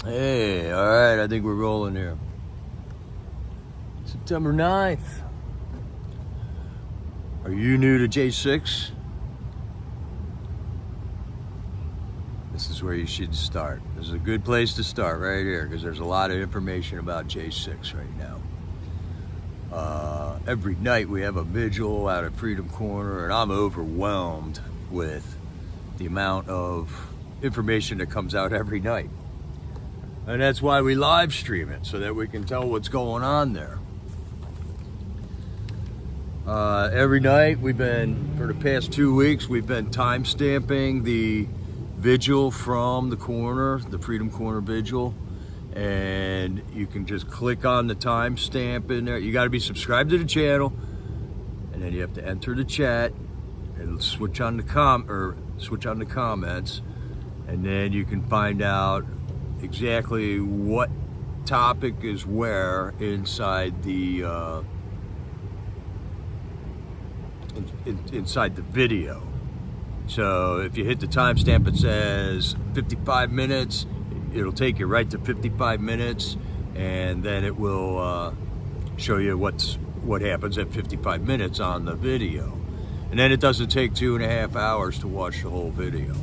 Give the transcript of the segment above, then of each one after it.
Hey, all right, I think we're rolling here. September 9th. Are you new to J6? This is where you should start. This is a good place to start right here because there's a lot of information about J6 right now. Every night we have a vigil out at Freedom Corner, and I'm overwhelmed with the amount of information that comes out every night. And that's why we live stream it, so that we can tell what's going on there. Every night for the past 2 weeks, we've been time stamping the vigil from the corner, the Freedom Corner vigil. And you can just click on the timestamp in there. You got to be subscribed to the channel, and then you have to enter the chat and switch on the comments, and then you can find out exactly what topic is where inside the inside the video. So if you hit the timestamp, it says 55 minutes. It'll take you right to 55 minutes, and then it will show you what happens at 55 minutes on the video. And then it doesn't take 2.5 hours to watch the whole video.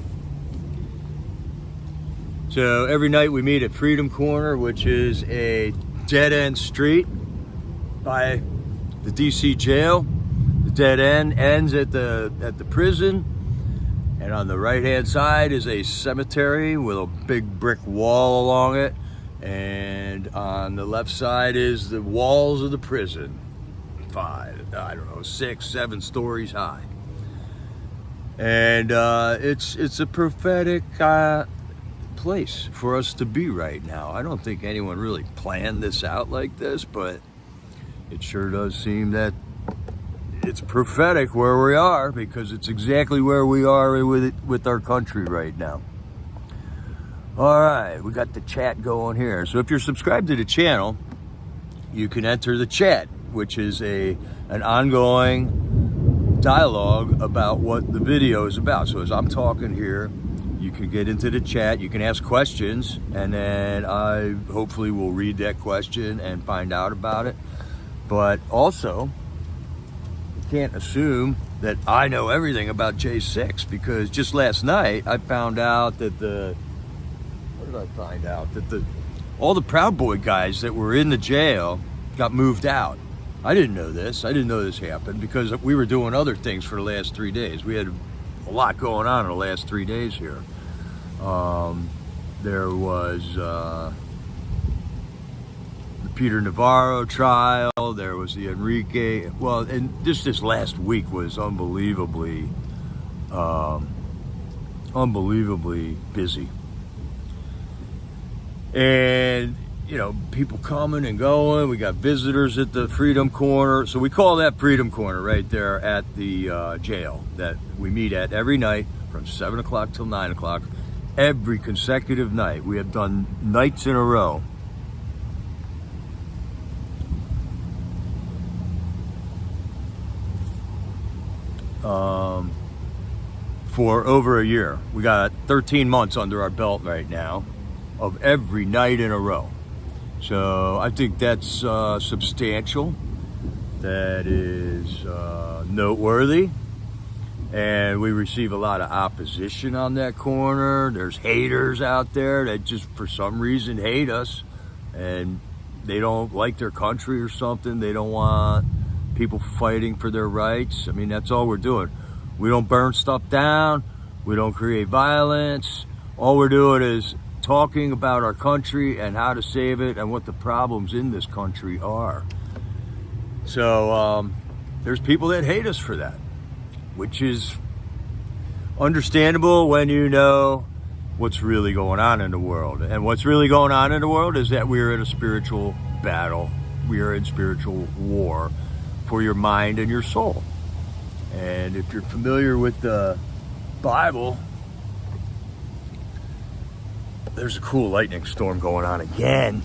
So every night we meet at Freedom Corner, which is a dead-end street by the DC jail. The dead end ends at the prison. And on the right-hand side is a cemetery with a big brick wall along it. And on the left side is the walls of the prison. 6, 7 stories high. And it's a prophetic place for us to be right now. I don't think anyone really planned this out like this, but it sure does seem that it's prophetic where we are, because it's exactly where we are with our country right now. All right, we got the chat going here. So if you're subscribed to the channel, you can enter the chat, which is an ongoing dialogue about what the video is about. So as I'm talking here, you can get into the chat, you can ask questions, and then I hopefully will read that question and find out about it. But also, can't assume that I know everything about J6, because just last night I found out that all the Proud Boy guys that were in the jail got moved out. I didn't know this. I didn't know this happened because we were doing other things for the last 3 days. We had a lot going on in the last 3 days here. There was Peter Navarro trial, there was the Enrique, and this last week was unbelievably busy. And, people coming and going. We got visitors at the Freedom Corner. So we call that Freedom Corner right there at the jail that we meet at every night from 7 o'clock till 9 o'clock. Every consecutive night. We have done nights in a row. For over a year. We got 13 months under our belt right now of every night in a row. So I think that's substantial. That is noteworthy. And we receive a lot of opposition on that corner. There's haters out there that just for some reason hate us, and they don't like their country or something. They don't want people fighting for their rights. I mean, that's all we're doing. We don't burn stuff down. We don't create violence. All we're doing is talking about our country and how to save it and what the problems in this country are. So there's people that hate us for that, which is understandable when you know what's really going on in the world. And what's really going on in the world is that we're in a spiritual battle. We are in spiritual war for your mind and your soul. And if you're familiar with the Bible, there's a cool lightning storm going on again.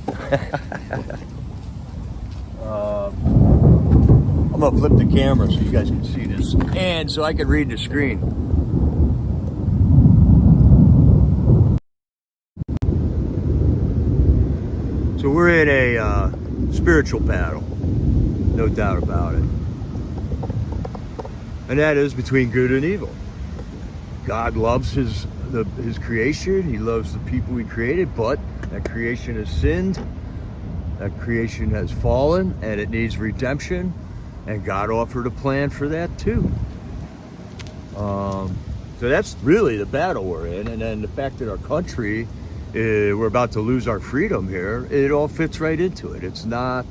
I'm gonna flip the camera so you guys can see this, and so I can read the screen. in a spiritual battle, no doubt about it. And that is between good and evil. God loves his creation. He loves the people he created, but that creation has sinned. That creation has fallen, and it needs redemption. And God offered a plan for that too. So that's really the battle we're in. And then the fact that our country, we're about to lose our freedom here, it all fits right into it. It's not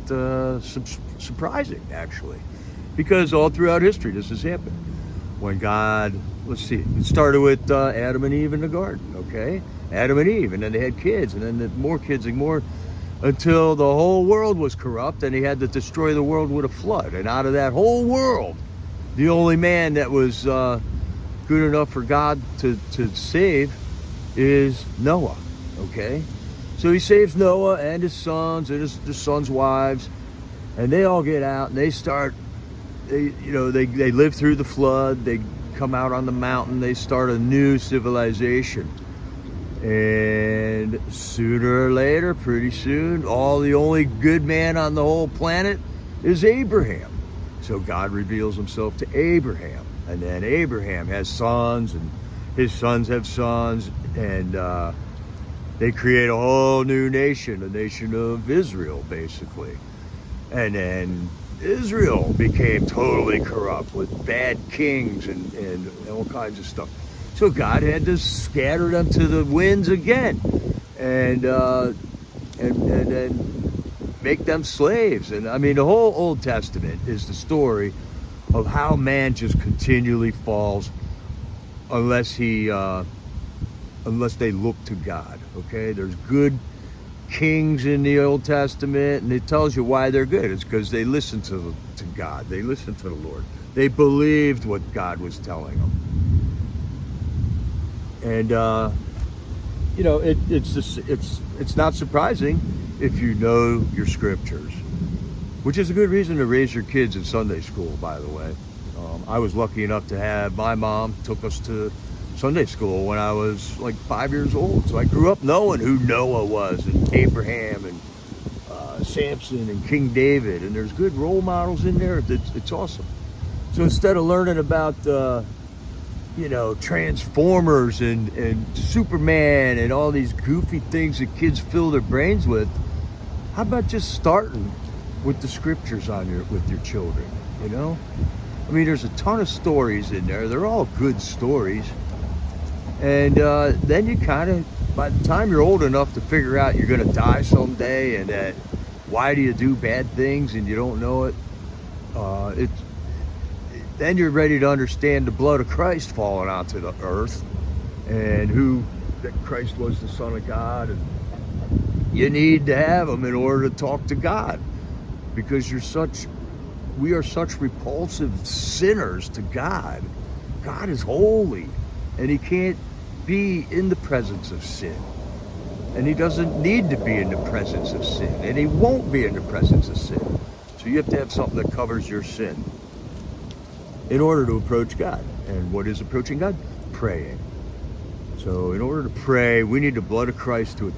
surprising, actually, because all throughout history this has happened. When God, let's see, it started with Adam and Eve in the garden, okay? Adam and Eve, and then they had kids, and then more kids and more, until the whole world was corrupt, and he had to destroy the world with a flood. And out of that whole world, the only man that was good enough for God to save is Noah, okay? So he saves Noah and his sons and his sons' wives, and they all get out, and they start, they live through the flood, they come out on the mountain, they start a new civilization. And sooner or later, pretty soon, the only good man on the whole planet is Abraham. So God reveals himself to Abraham. And then Abraham has sons, and his sons have sons, and they create a whole new nation, a nation of Israel, basically. And then Israel became totally corrupt with bad kings and all kinds of stuff. So God had to scatter them to the winds again, and make them slaves. And I mean, the whole Old Testament is the story of how man just continually falls unless they look to God. Okay, there's good kings in the Old Testament, and it tells you why they're good. It's because they listened to God. They listened to the Lord. They believed what God was telling them. And it's not surprising if you know your scriptures, which is a good reason to raise your kids in Sunday school, by the way. I was lucky enough to have my mom took us to Sunday school when I was like 5 years old. So I grew up knowing who Noah was, and Abraham, and Samson, and King David. And there's good role models in there. It's awesome. So instead of learning about Transformers and Superman and all these goofy things that kids fill their brains with, how about just starting with the scriptures with your children? I mean, there's a ton of stories in there. They're all good stories. And then you kind of, by the time you're old enough to figure out you're going to die someday, and that why do you do bad things and you don't know it, then you're ready to understand the blood of Christ falling onto the earth, and that Christ was the Son of God, and you need to have him in order to talk to God, because we are such repulsive sinners to God. God is holy, and he can't be in the presence of sin, and he doesn't need to be in the presence of sin, and he won't be in the presence of sin. So you have to have something that covers your sin in order to approach God. And what is approaching God? Praying. So in order to pray, we need the blood of Christ to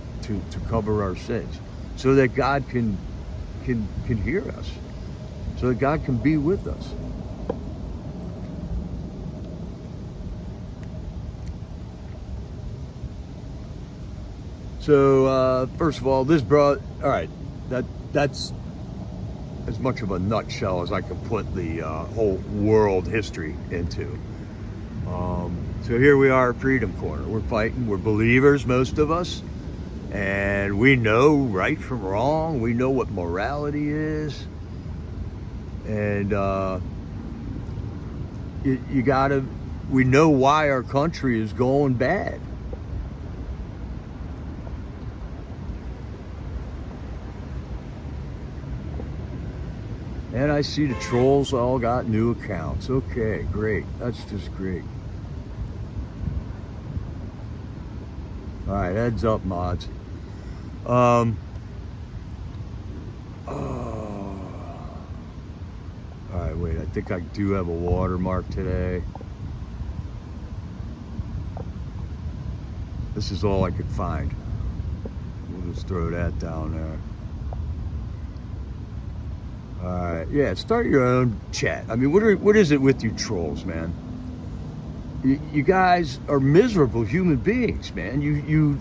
cover our sins, so that God can hear us, so that God can be with us. So first of all, that's as much of a nutshell as I can put the whole world history into. So here we are at Freedom Corner. We're fighting. We're believers, most of us, and we know right from wrong. We know what morality is, and we know why our country is going bad. And I see the trolls all got new accounts. Okay, great. That's just great. All right, heads up, mods. All right, wait, I think I do have a watermark today. This is all I could find. We'll just throw that down there. All right, yeah, start your own chat. I mean, what is it with you trolls, man? You guys are miserable human beings, man. You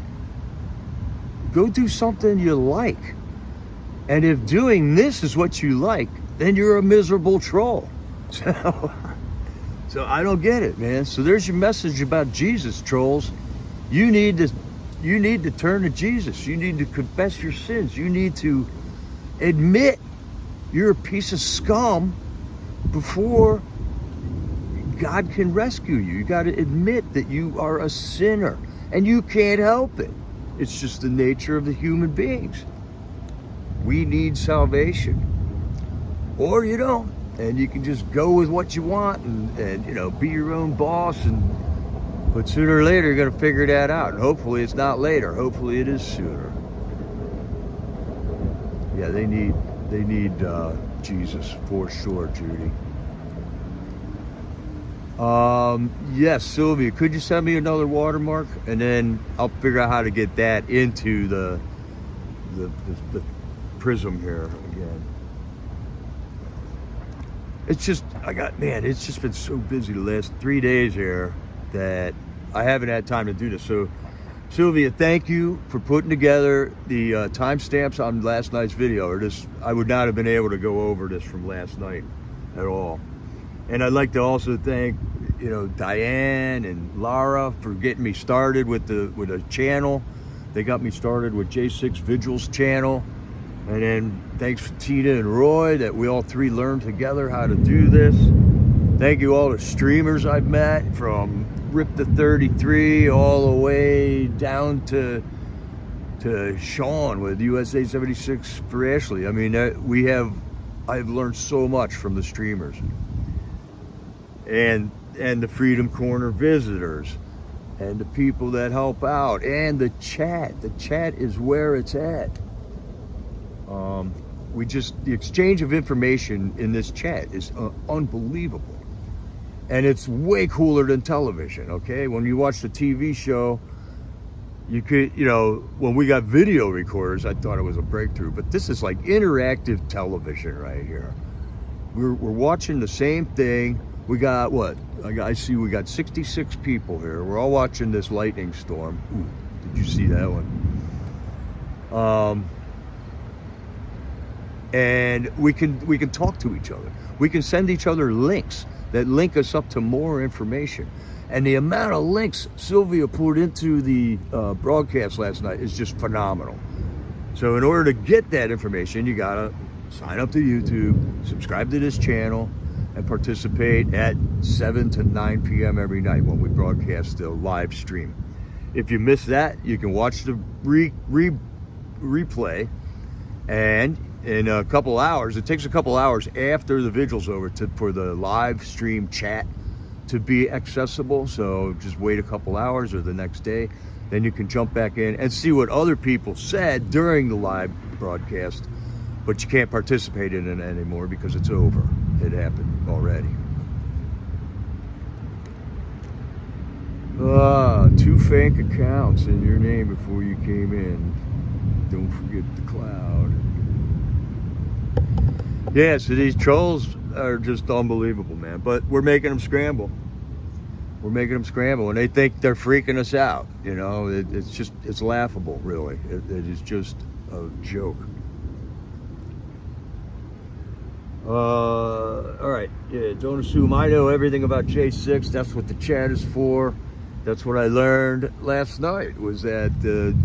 go do something you like. And if doing this is what you like, then you're a miserable troll. So I don't get it, man. So there's your message about Jesus, trolls. You need to turn to Jesus. You need to confess your sins. You need to admit you're a piece of scum before God can rescue you. You got to admit that you are a sinner and you can't help it. It's just the nature of the human beings. We need salvation, or you don't, and you can just go with what you want and you know, be your own boss. But sooner or later, you're going to figure that out. And hopefully it's not later. Hopefully it is sooner. Yeah, they need Jesus for sure, Judy. Yes, Sylvia, could you send me another watermark, and then I'll figure out how to get that into the prism here again. It's just, it's just been so busy the last 3 days here that I haven't had time to do this. So Sylvia, thank you for putting together the timestamps on last night's video. Or this, I would not have been able to go over this from last night at all. And I'd like to also thank, you know, Diane and Lara for getting me started with a channel. They got me started with J6 Vigil's channel. And then thanks to Tina and Roy that we all three learned together how to do this. Thank you all the streamers I've met, from Rip the 33 all the way down to Sean with USA 76 for Ashley. I mean, I've learned so much from the streamers and the Freedom Corner visitors and the people that help out and the chat. The chat is where it's at. The exchange of information in this chat is unbelievable. And it's way cooler than television, okay? When you watch the TV show, you could, you know, when we got video recorders, I thought it was a breakthrough, but this is like interactive television right here. We're watching the same thing. We got what? I see we got 66 people here. We're all watching this lightning storm. Ooh, did you see that one? And we can talk to each other. We can send each other links that link us up to more information. And the amount of links Sylvia put into the broadcast last night is just phenomenal. So in order to get that information, you gotta sign up to YouTube, subscribe to this channel, and participate at 7 to 9 p.m. every night when we broadcast the live stream. If you miss that, you can watch the replay, and in a couple hours, it takes a couple hours after the vigil's over for the live stream chat to be accessible. So just wait a couple hours or the next day, then you can jump back in and see what other people said during the live broadcast, but you can't participate in it anymore because it's over. It happened already. 2 fake accounts in your name before you came in. Don't forget the cloud. Yeah, so these trolls are just unbelievable, man. But we're making them scramble. We're making them scramble, and they think they're freaking us out. You know, it's laughable, really. It is just a joke. All right, yeah, don't assume I know everything about J6. That's what the chat is for. That's what I learned last night, was that the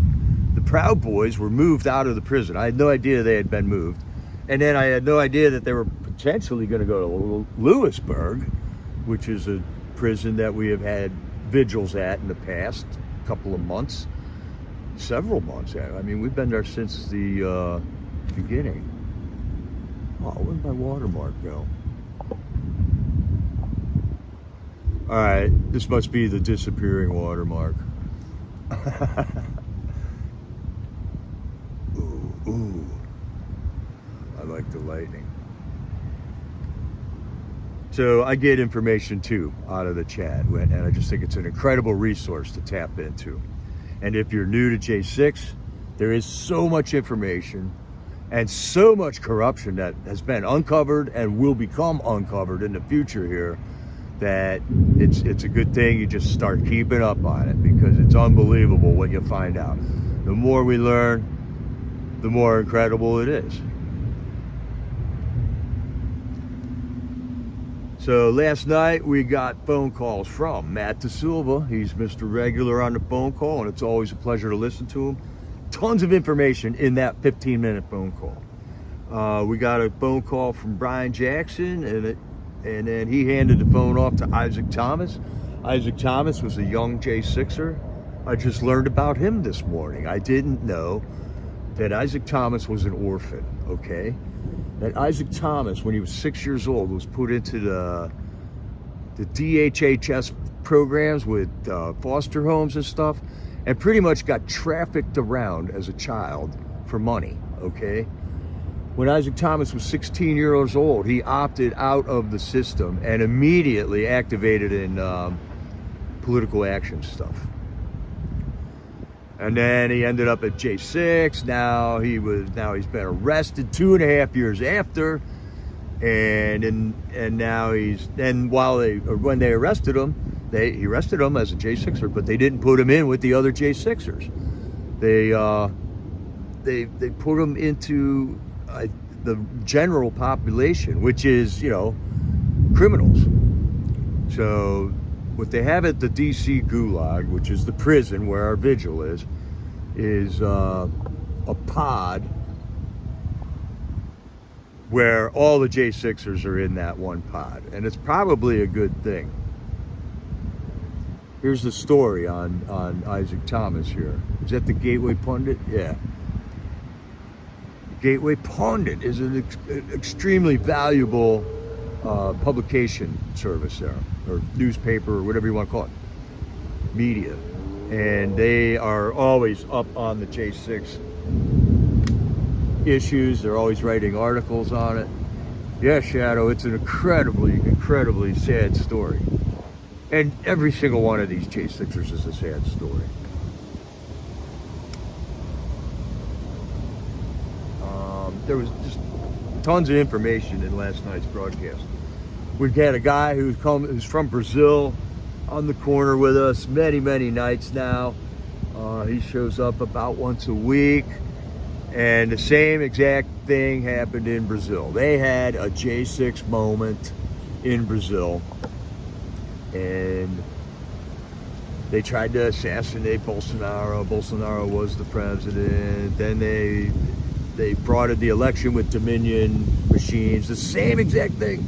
Proud Boys were moved out of the prison. I had no idea they had been moved. And then I had no idea that they were potentially going to go to Lewisburg, which is a prison that we have had vigils at in the past couple of months, several months. I mean, we've been there since the beginning. Oh, where'd my watermark go? All right, this must be the disappearing watermark. Ooh. I like the lightning. So I get information too out of the chat, and I just think it's an incredible resource to tap into. And if you're new to J6, there is so much information, and so much corruption that has been uncovered and will become uncovered in the future here, that it's a good thing you just start keeping up on it, because it's unbelievable what you find out. The more we learn, the more incredible it is. So last night we got phone calls from Matt DeSilva. He's Mr. Regular on the phone call, and it's always a pleasure to listen to him. Tons of information in that 15-minute phone call. We got a phone call from Brian Jackson, and then he handed the phone off to Isaac Thomas. Isaac Thomas was a young J6er. I just learned about him this morning. I didn't know that Isaac Thomas was an orphan, okay? That Isaac Thomas, when he was 6 years old, was put into the DHHS programs with foster homes and stuff, and pretty much got trafficked around as a child for money, okay? When Isaac Thomas was 16 years old, he opted out of the system and immediately activated in political action stuff. And then he ended up at J6. Now he's been arrested 2.5 years after, and now when they arrested him, he arrested him as a J6er, but they didn't put him in with the other J6ers. They put him into the general population, which is, criminals. So what they have at the DC Gulag, which is the prison where our vigil is a pod where all the J6ers are in that one pod, and it's probably a good thing. Here's the story on Isaac Thomas here. Is that the Gateway Pundit? Yeah. Gateway Pundit is an extremely valuable publication service there, or newspaper, or whatever you want to call it, media. And they are always up on the J6 issues. They're always writing articles on it. Yeah, Shadow, it's an incredibly sad story. And every single one of these J6ers is a sad story. There was just tons of information in last night's broadcast. We've had a guy who's from Brazil on the corner with us many nights now. He shows up about once a week, and the same exact thing happened in Brazil. They had a J6 moment in Brazil, and they tried to assassinate Bolsonaro. Bolsonaro was the president. Then they brought in the election with Dominion machines. The same exact thing.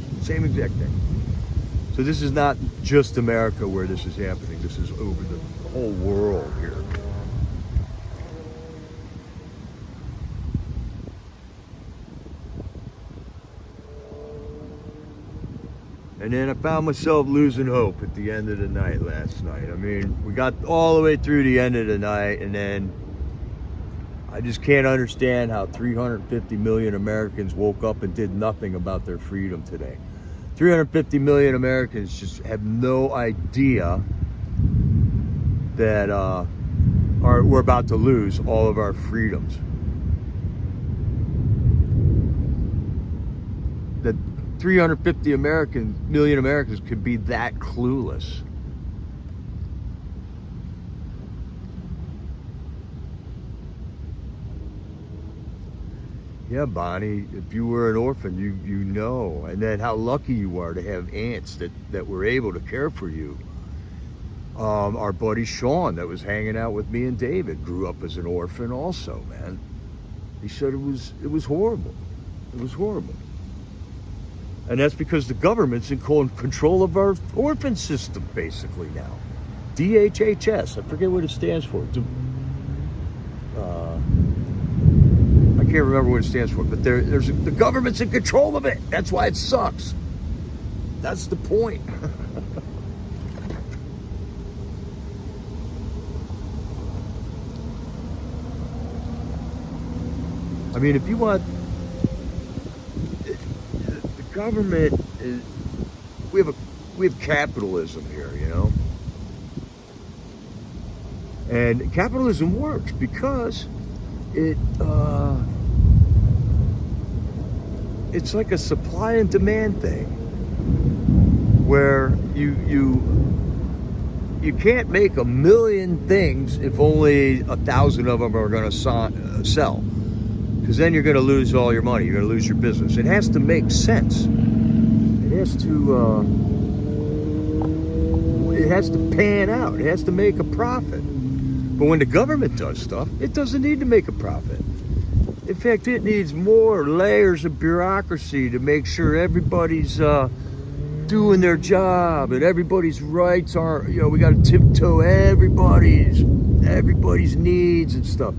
So this is not just America where this is happening. This is over the whole world here. And then I found myself losing hope at the end of the night last night. I mean, we got all the way through the end of the night, and then I just can't understand how 350 million Americans woke up and did nothing about their freedom today. 350 million Americans just have no idea that we're about to lose all of our freedoms. That 350 million Americans could be that clueless. Yeah, Bonnie, if you were an orphan, you know, and then how lucky you are to have aunts that were able to care for you. Our buddy Sean that was hanging out with me and David grew up as an orphan also, man. He said it was horrible. It was horrible. And that's because the government's in control of our orphan system, basically, now. DHHS, I forget what it stands for. I can't remember what it stands for, but the government's in control of it. That's why it sucks. That's the point. I mean, if you want, the government is, we have capitalism here, you know? And capitalism works because it it's like a supply and demand thing, where you can't make 1,000,000 things if only 1,000 of them are going to sell, because then you're going to lose all your money. You're going to lose your business. It has to make sense. It has to pan out. It has to make a profit. But when the government does stuff, it doesn't need to make a profit. In fact, it needs more layers of bureaucracy to make sure everybody's doing their job and everybody's rights are, we got to tiptoe everybody's needs and stuff,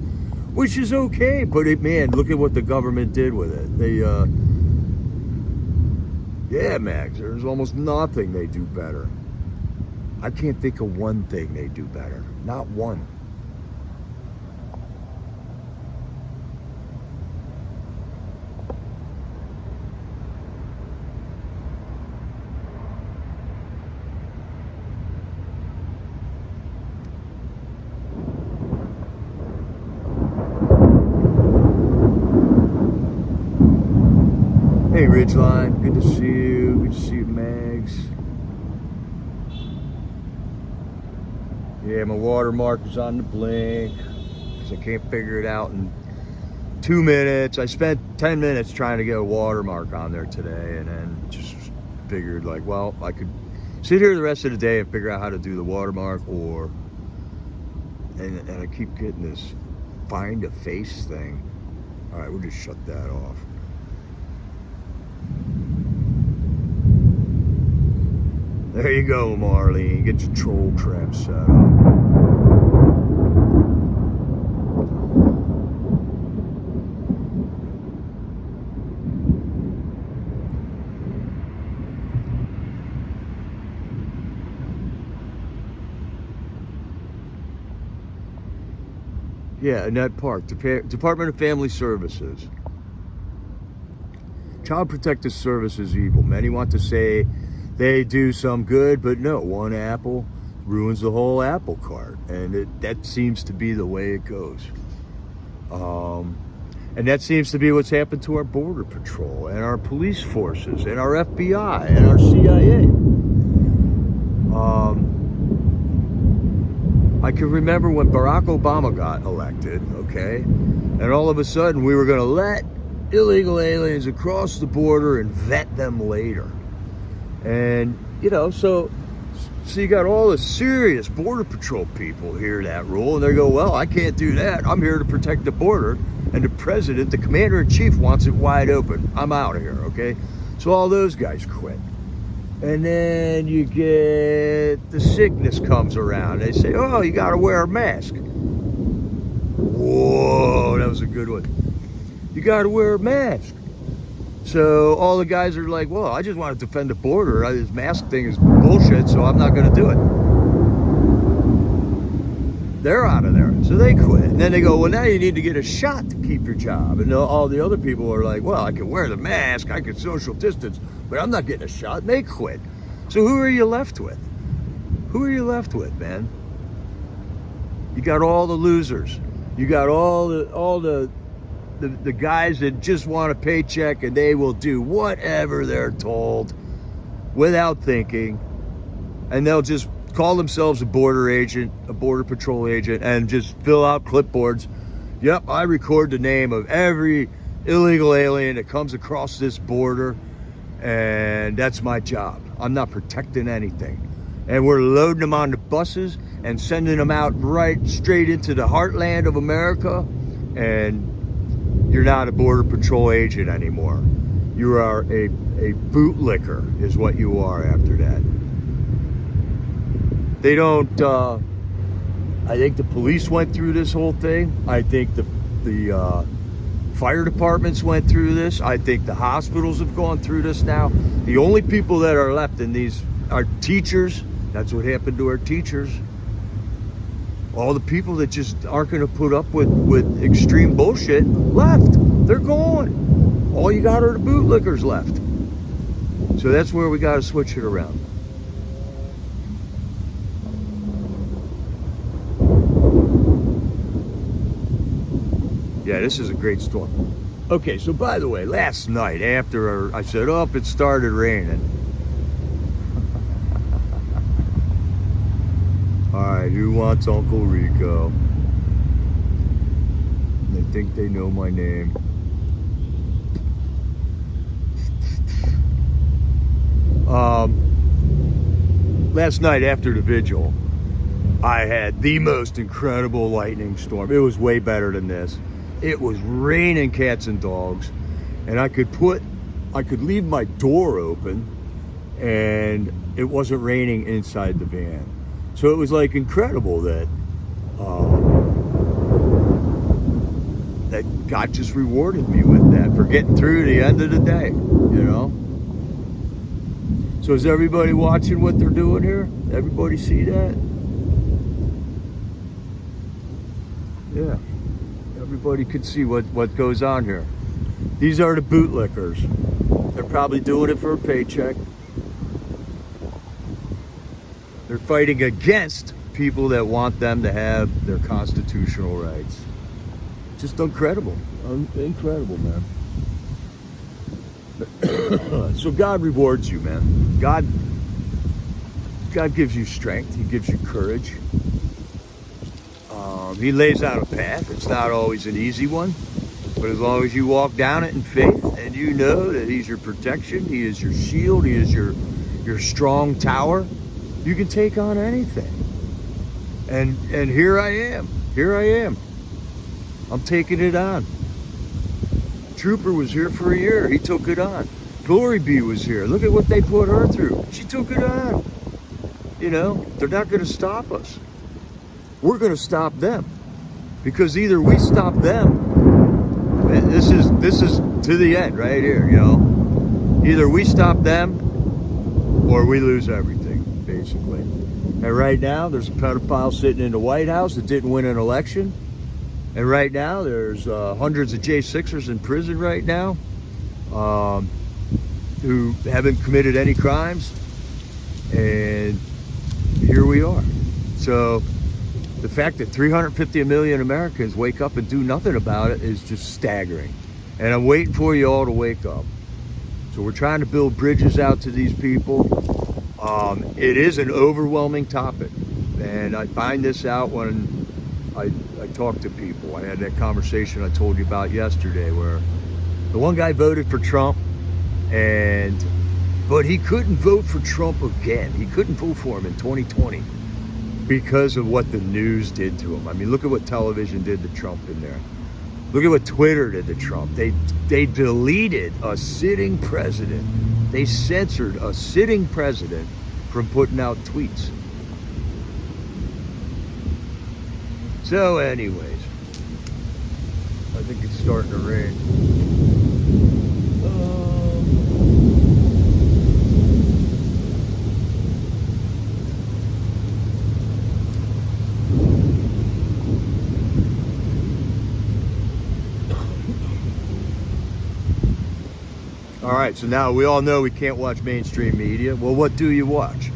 which is okay. But man, look at what the government did with it. They, yeah, Max, there's almost nothing they do better. I can't think of one thing they do better. Not one. Hey, Ridgeline, good to see you. Good to see you, Mags. Yeah, my watermark is on the blink because I can't figure it out in 2 minutes. I spent 10 minutes trying to get a watermark on there today, and then just figured, like, well, I could sit here the rest of the day and figure out how to do the watermark, and I keep getting this find a face thing. All right, we'll just shut that off. There you go, Marlene. Get your troll trap set up. Yeah, in that park, Department of Family Services. Child Protective Services evil. Many want to say they do some good, but no, one apple ruins the whole apple cart, and that seems to be the way it goes. And that seems to be what's happened to our Border Patrol and our police forces and our FBI and our CIA. I can remember when Barack Obama got elected, okay, and all of a sudden we were going to let illegal aliens across the border and vet them later. And, so you got all the serious Border Patrol people hear that rule, and they go, well, I can't do that. I'm here to protect the border, and the president, the commander-in-chief, wants it wide open. I'm out of here, okay? So all those guys quit. And then you get the sickness comes around. They say, oh, you got to wear a mask. Whoa, that was a good one. You got to wear a mask. So all the guys are like, well, I just want to defend the border. This mask thing is bullshit, so I'm not going to do it. They're out of there. So they quit. And then they go, well, now you need to get a shot to keep your job. And all the other people are like, well, I can wear the mask, I can social distance, but I'm not getting a shot. And they quit. So who are you left with? Who are you left with, man? You got all the losers. You got all the guys that just want a paycheck, and they will do whatever they're told without thinking, and they'll just call themselves a border agent, a border patrol agent, and just fill out clipboards. Yep, I record the name of every illegal alien that comes across this border, and that's my job. I'm not protecting anything. And we're loading them on the buses and sending them out right straight into the heartland of America, and you're not a Border Patrol agent anymore. You are a bootlicker is what you are after that. They don't, I think the police went through this whole thing. I think the fire departments went through this. I think the hospitals have gone through this now. The only people that are left in these are teachers. That's what happened to our teachers. All the people that just aren't going to put up with extreme bullshit left. They're gone. All you got are the bootlickers left. So that's where we got to switch it around. Yeah, this is a great storm. Okay, so by the way, last night after I said, oh, it started raining. All right, who wants Uncle Rico? They think they know my name. Last night after the vigil, I had the most incredible lightning storm. It was way better than this. It was raining cats and dogs, and I could leave my door open and it wasn't raining inside the van. So it was like incredible that that God just rewarded me with that for getting through the end of the day, you know? So is everybody watching what they're doing here? Everybody see that? Yeah. Everybody could see what goes on here. These are the bootlickers. They're probably doing it for a paycheck. They're fighting against people that want them to have their constitutional rights. Just incredible. Incredible, man. So God rewards you, man. God gives you strength. He gives you courage. He lays out a path. It's not always an easy one, but as long as you walk down it in faith and you know that He's your protection, He is your shield, He is your strong tower, you can take on anything. And here I am. Here I am. I'm taking it on. Trooper was here for a year. He took it on. Glory Bee was here. Look at what they put her through. She took it on. You know, they're not going to stop us. We're going to stop them. Because either we stop them, and this is to the end right here, you know. Either we stop them or we lose everything, basically. And right now, there's a pedophile sitting in the White House that didn't win an election. And right now, there's hundreds of J6ers in prison right now who haven't committed any crimes. And here we are. So the fact that 350 million Americans wake up and do nothing about it is just staggering. And I'm waiting for you all to wake up. So we're trying to build bridges out to these people. It is an overwhelming topic. And I find this out when I talk to people. I had that conversation I told you about yesterday where the one guy voted for Trump, but he couldn't vote for Trump again. He couldn't vote for him in 2020 because of what the news did to him. I mean, look at what television did to Trump in there. Look at what Twitter did to Trump. They deleted a sitting president. They censored a sitting president from putting out tweets. So anyways, I think it's starting to rain. All right, so now we all know we can't watch mainstream media. Well, what do you watch?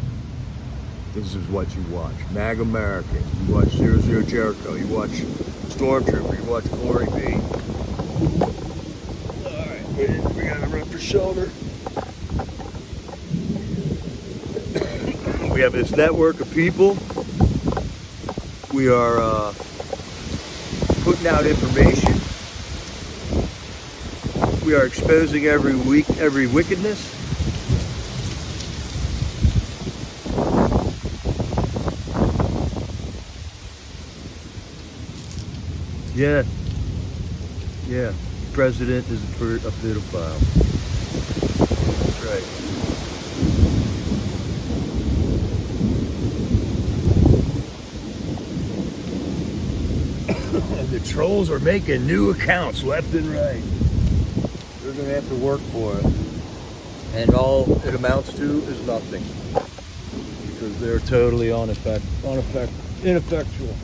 This is what you watch. Mag America. You watch 00 Jericho. You watch Stormtrooper. You watch Glory Bee. Alright, we gotta run for shelter. We have this network of people. We are putting out information. We are exposing every wickedness. Yeah, the president is a pedophile. That's right. And the trolls are making new accounts left and right. They're going to have to work for it. And all it amounts to is nothing. Because they're totally ineffectual.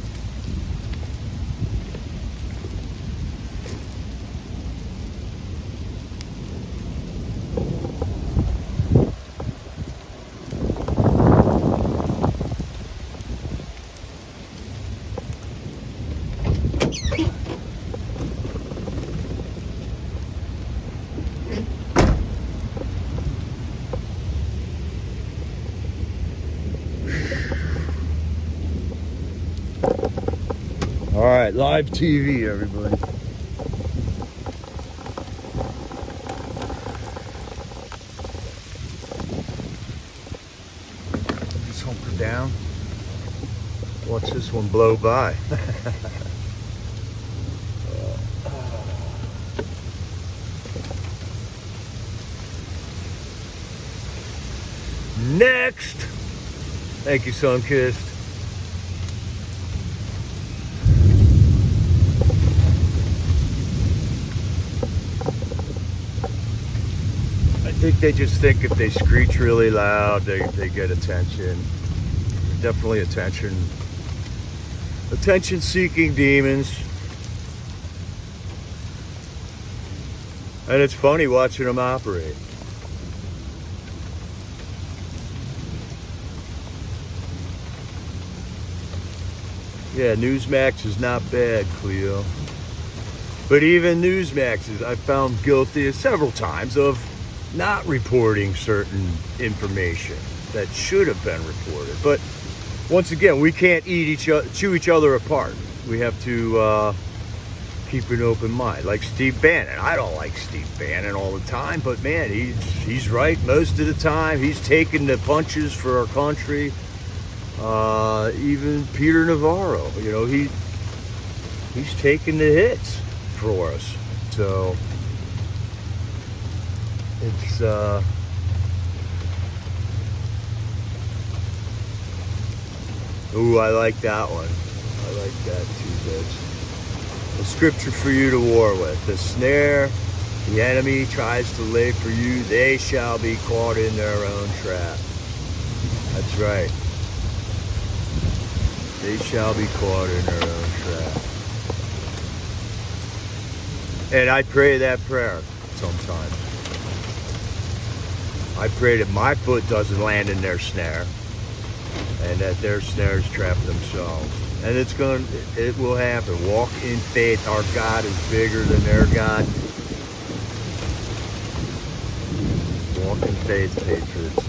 right, live TV, everybody. Just hunker down. Watch this one blow by. Next. Thank you, Sunkissed. I think they just think if they screech really loud, they get attention. Definitely attention-seeking demons. And it's funny watching them operate. Yeah, Newsmax is not bad, Cleo. But even Newsmax is, I've found guilty several times of not reporting certain information that should have been reported. But once again, we can't chew each other apart. We have to keep an open mind. Like Steve Bannon. I don't like Steve Bannon all the time, but man, he's right most of the time. He's taking the punches for our country. Even Peter Navarro, you know, he's taking the hits for us. So it's ooh, I like that one. I like that too, bitch. A scripture for you to war with. The snare the enemy tries to lay for you, they shall be caught in their own trap. That's right. They shall be caught in their own trap. And I pray that prayer sometimes. I pray that my foot doesn't land in their snare, and that their snares trap themselves. And it will happen. Walk in faith. Our God is bigger than their God. Walk in faith, patriots.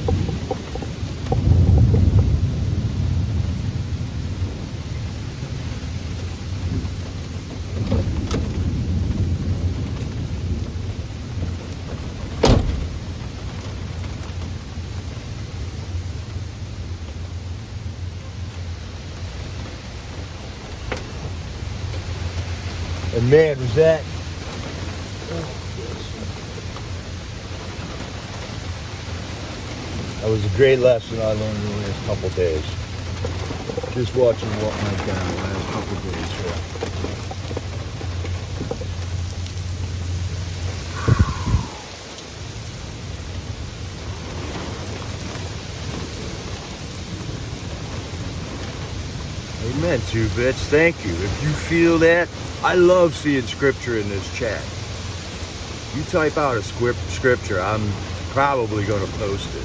And man, was that was a great lesson I learned in the last couple of days. Just watching what went down the last couple of days here. Amen, 2-bits. Thank you. If you feel that, I love seeing scripture in this chat. You type out a scripture, I'm probably going to post it.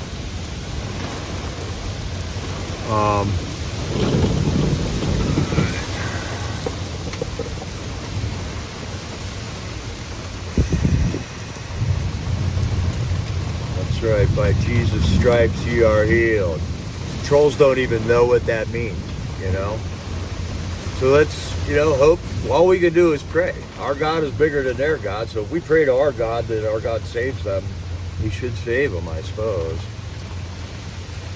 That's right. By Jesus' stripes ye are healed. Trolls don't even know what that means, you know? So let's, hope. All we can do is pray. Our God is bigger than their God, so if we pray to our God that our God saves them, He should save them, I suppose.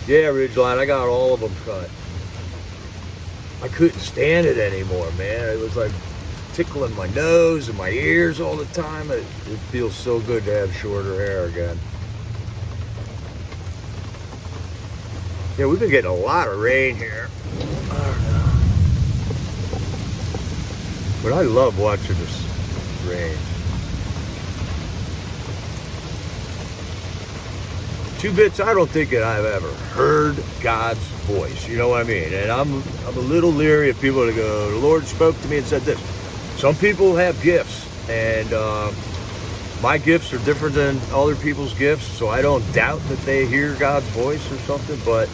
Yeah, Ridgeline, I got all of them cut. I couldn't stand it anymore, man. It was like tickling my nose and my ears all the time. It feels so good to have shorter hair again. Yeah, we've been getting a lot of rain here. I don't know. But I love watching this rain. 2-bits, I don't think that I've ever heard God's voice. You know what I mean? And I'm a little leery of people that go, the Lord spoke to me and said this. Some people have gifts, and my gifts are different than other people's gifts, so I don't doubt that they hear God's voice or something, but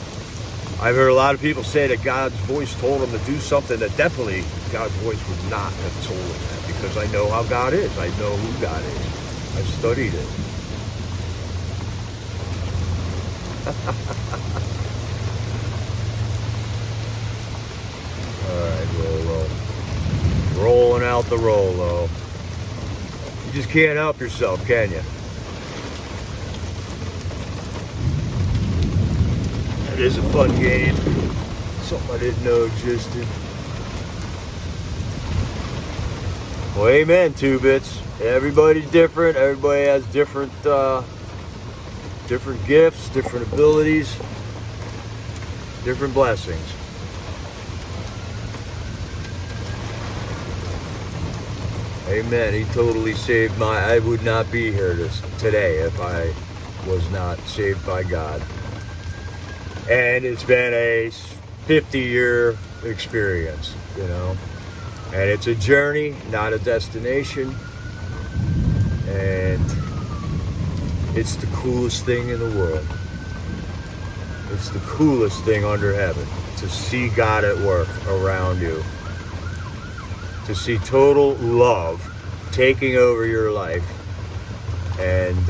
I've heard a lot of people say that God's voice told them to do something that definitely God's voice would not have told them that, because I know how God is. I know who God is. I've studied it. All right, roll. out the Rolo. You just can't help yourself, can you? It is a fun game. Something I didn't know existed. Well, amen, 2-bits. Everybody's different. Everybody has different gifts, different abilities, different blessings. Amen. He totally saved I would not be here today if I was not saved by God. And it's been a 50-year experience, you know. And it's a journey, not a destination. And it's the coolest thing in the world. It's the coolest thing under heaven to see God at work around you. To see total love taking over your life and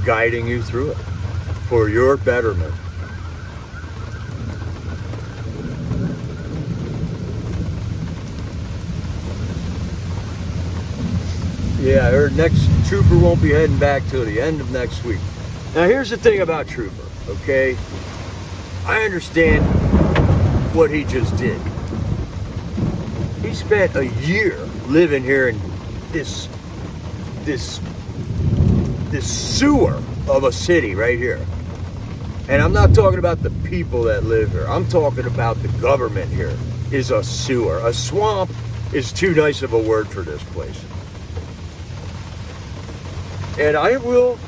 guiding you through it for your betterment. Yeah, I heard next Trooper won't be heading back till the end of next week. Now here's the thing about Trooper, okay? I understand what he just did. He spent a year living here in this sewer of a city right here. And I'm not talking about the people that live here. I'm talking about the government here is a sewer. A swamp is too nice of a word for this place. And I will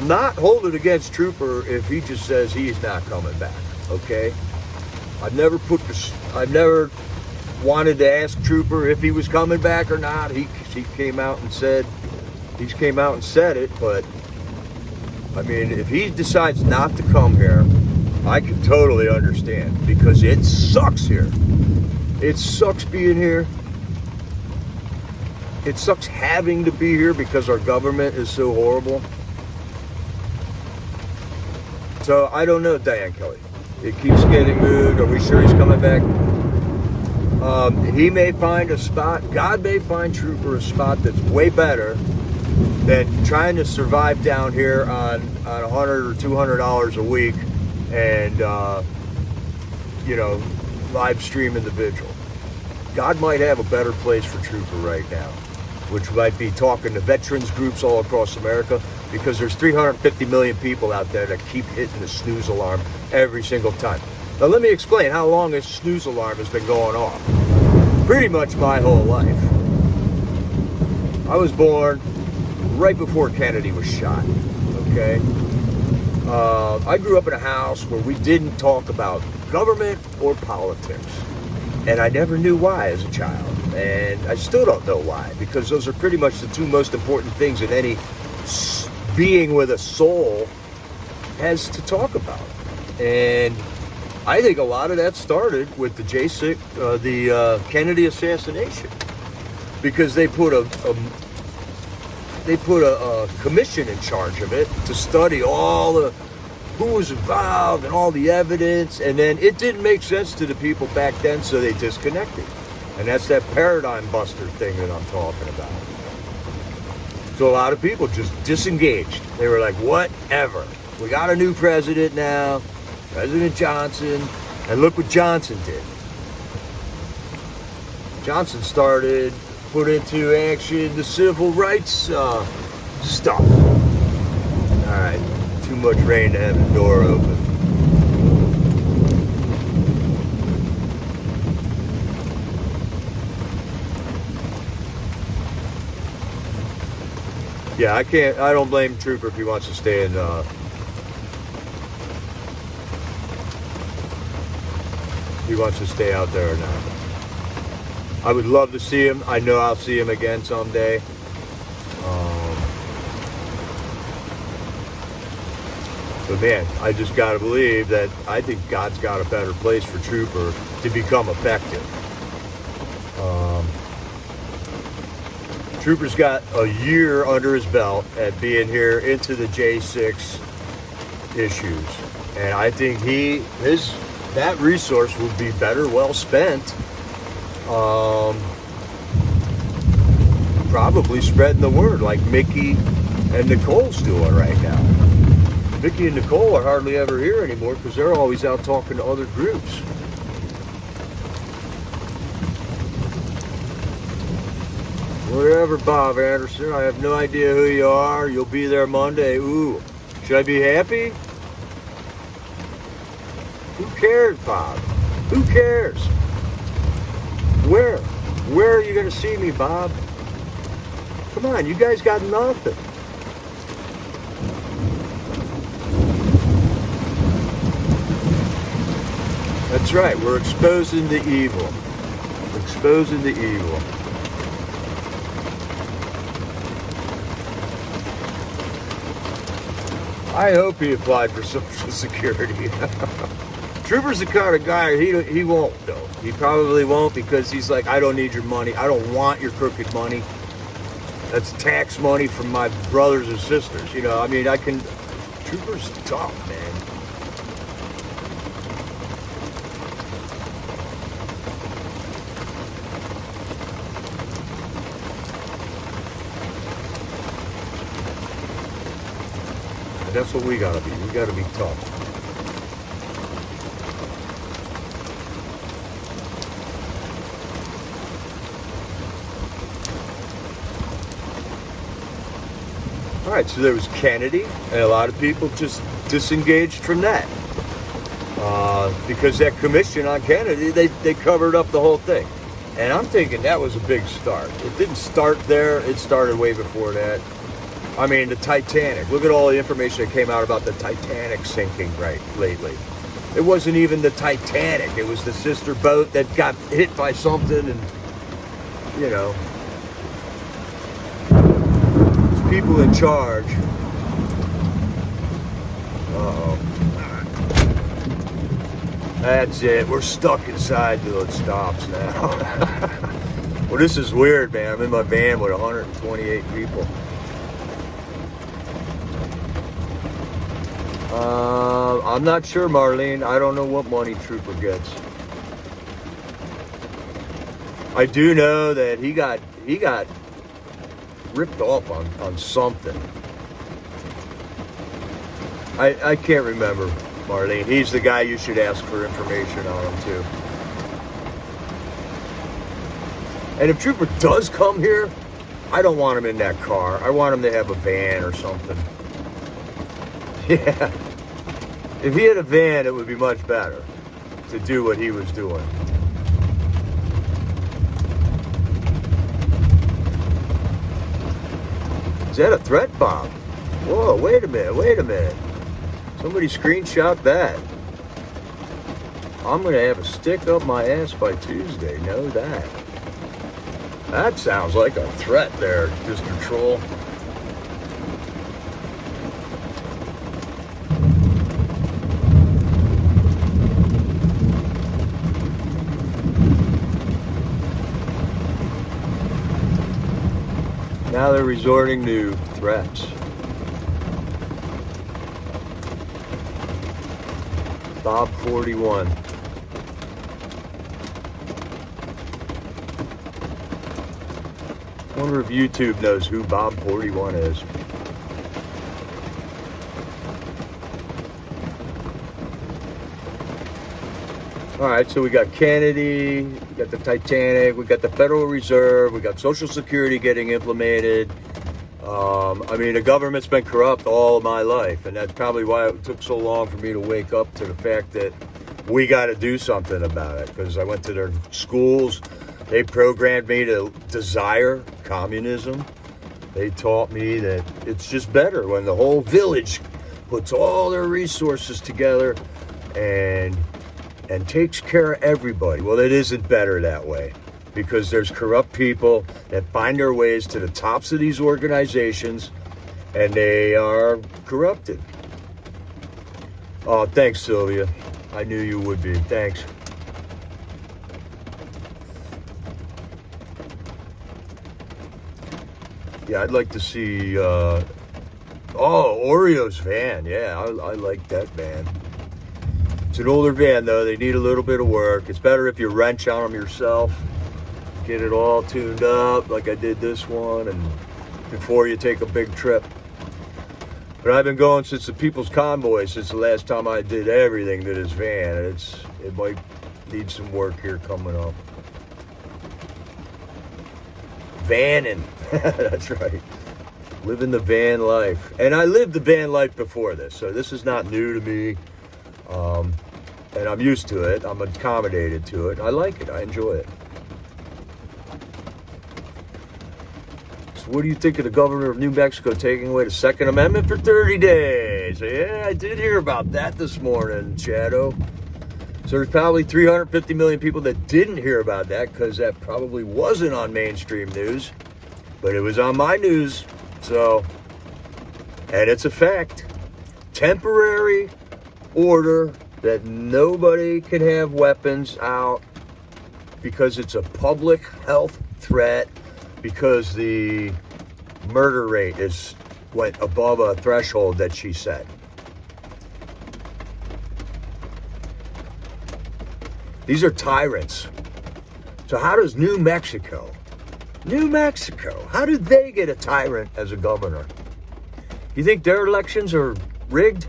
not hold it against Trooper if he just says he's not coming back, okay? I've never wanted to ask Trooper if he was coming back or not. He came out and said it, but I mean, if he decides not to come here, I can totally understand because it sucks here. It sucks being here. It sucks having to be here because our government is so horrible. So I don't know, Diane Kelly. It keeps getting moved. Are we sure he's coming back? He may find a spot. God may find Trooper a spot that's way better than trying to survive down here on $100 or $200 a week and live streaming the vigil. God might have a better place for Trooper right now, which might be talking to veterans groups all across America, because there's 350 million people out there that keep hitting the snooze alarm every single time. Now let me explain how long this snooze alarm has been going off. Pretty much my whole life. I was born right before Kennedy was shot, okay? I grew up in a house where we didn't talk about government or politics. And I never knew why as a child. And I still don't know why, because those are pretty much the two most important things that any being with a soul has to talk about. And I think a lot of that started with the Kennedy assassination, because they put a commission in charge of it to study who was involved and all the evidence, and then it didn't make sense to the people back then, so they disconnected. And that's that paradigm buster thing that I'm talking about. So a lot of people just disengaged. They were like, whatever. We got a new president now, President Johnson, and look what Johnson did. Johnson put into action the civil rights stuff. All right. Too much rain to have the door open. Yeah, I don't blame Trooper if he wants to stay in, he wants to stay out there or not. I would love to see him. I know I'll see him again someday. But man, I just got to believe that I think God's got a better place for Trooper to become effective. Trooper's got a year under his belt at being here into the J6 issues. And I think that resource would be better well spent probably spreading the word like Mickey and Nicole's doing right now. Mickey and Nicole are hardly ever here anymore because they're always out talking to other groups. Whatever, Bob Anderson. I have no idea who you are. You'll be there Monday. Ooh, should I be happy? Who cares, Bob? Who cares? Where? Where are you going to see me, Bob? Come on, you guys got nothing. That's right, we're exposing the evil. Exposing the evil. I hope he applied for Social Security. Trooper's the kind of guy, he won't though. He probably won't because he's like, I don't need your money. I don't want your crooked money. That's tax money from my brothers and sisters. You know, I mean, Trooper's tough, man. And that's what we gotta be. We gotta be tough. All right, so there was Kennedy, and a lot of people just disengaged from that. Because that commission on Kennedy, they covered up the whole thing. And I'm thinking that was a big start. It didn't start there, it started way before that. I mean, the Titanic. Look at all the information that came out about the Titanic sinking lately. It wasn't even the Titanic. It was the sister boat that got hit by something and, you know. There's people in charge. Uh-oh. That's it. We're stuck inside till it stops now. Well, this is weird, man. I'm in my van with 128 people. I'm not sure, Marlene. I don't know what money Trooper gets. I do know that he got ripped off on something. I can't remember, Marlene. He's the guy you should ask for information on him too. And if Trooper does come here, I don't want him in that car. I want him to have a van or something. Yeah. If he had a van, it would be much better to do what he was doing. Is that a threat, Bob? Whoa, wait a minute. Somebody screenshot that. I'm going to have a stick up my ass by Tuesday. Know that. That sounds like a threat there, Mr. Troll. Now they're resorting to threats. Bob 41. I wonder if YouTube knows who Bob 41 is. All right, so we got Kennedy, we got the Titanic, we got the Federal Reserve, we got Social Security getting implemented. I mean, the government's been corrupt all of my life, and that's probably why it took so long for me to wake up to the fact that we got to do something about it, because I went to their schools. They programmed me to desire communism. They taught me that it's just better when the whole village puts all their resources together and takes care of everybody. Well, it isn't better that way, because there's corrupt people that find their ways to the tops of these organizations, and they are corrupted. Oh, thanks, Sylvia. I knew you would be. Thanks. Yeah, I'd like to see, Oreo's van. Yeah, I like that van. It's an older van, though. They need a little bit of work. It's better if you wrench on them yourself. get it all tuned up like I did this one, and before you take a big trip. But I've been going since the People's Convoy, since the last time I did everything to this van. It might need some work here coming up. Vanning. That's right. Living the van life. And I lived the van life before this, so this is not new to me. And I'm used to it. I'm accommodated to it. I like it. I enjoy it. So what do you think of the governor of New Mexico taking away the Second Amendment for 30 days? Yeah, I did hear about that this morning, Shadow. So there's probably 350 million people that didn't hear about that because that probably wasn't on mainstream news. But it was on my news. So, and it's a fact. Temporary order that nobody can have weapons out because it's a public health threat, because the murder rate went above a threshold that she said. These are tyrants. So how does New Mexico, how did they get a tyrant as a governor? You think their elections are rigged?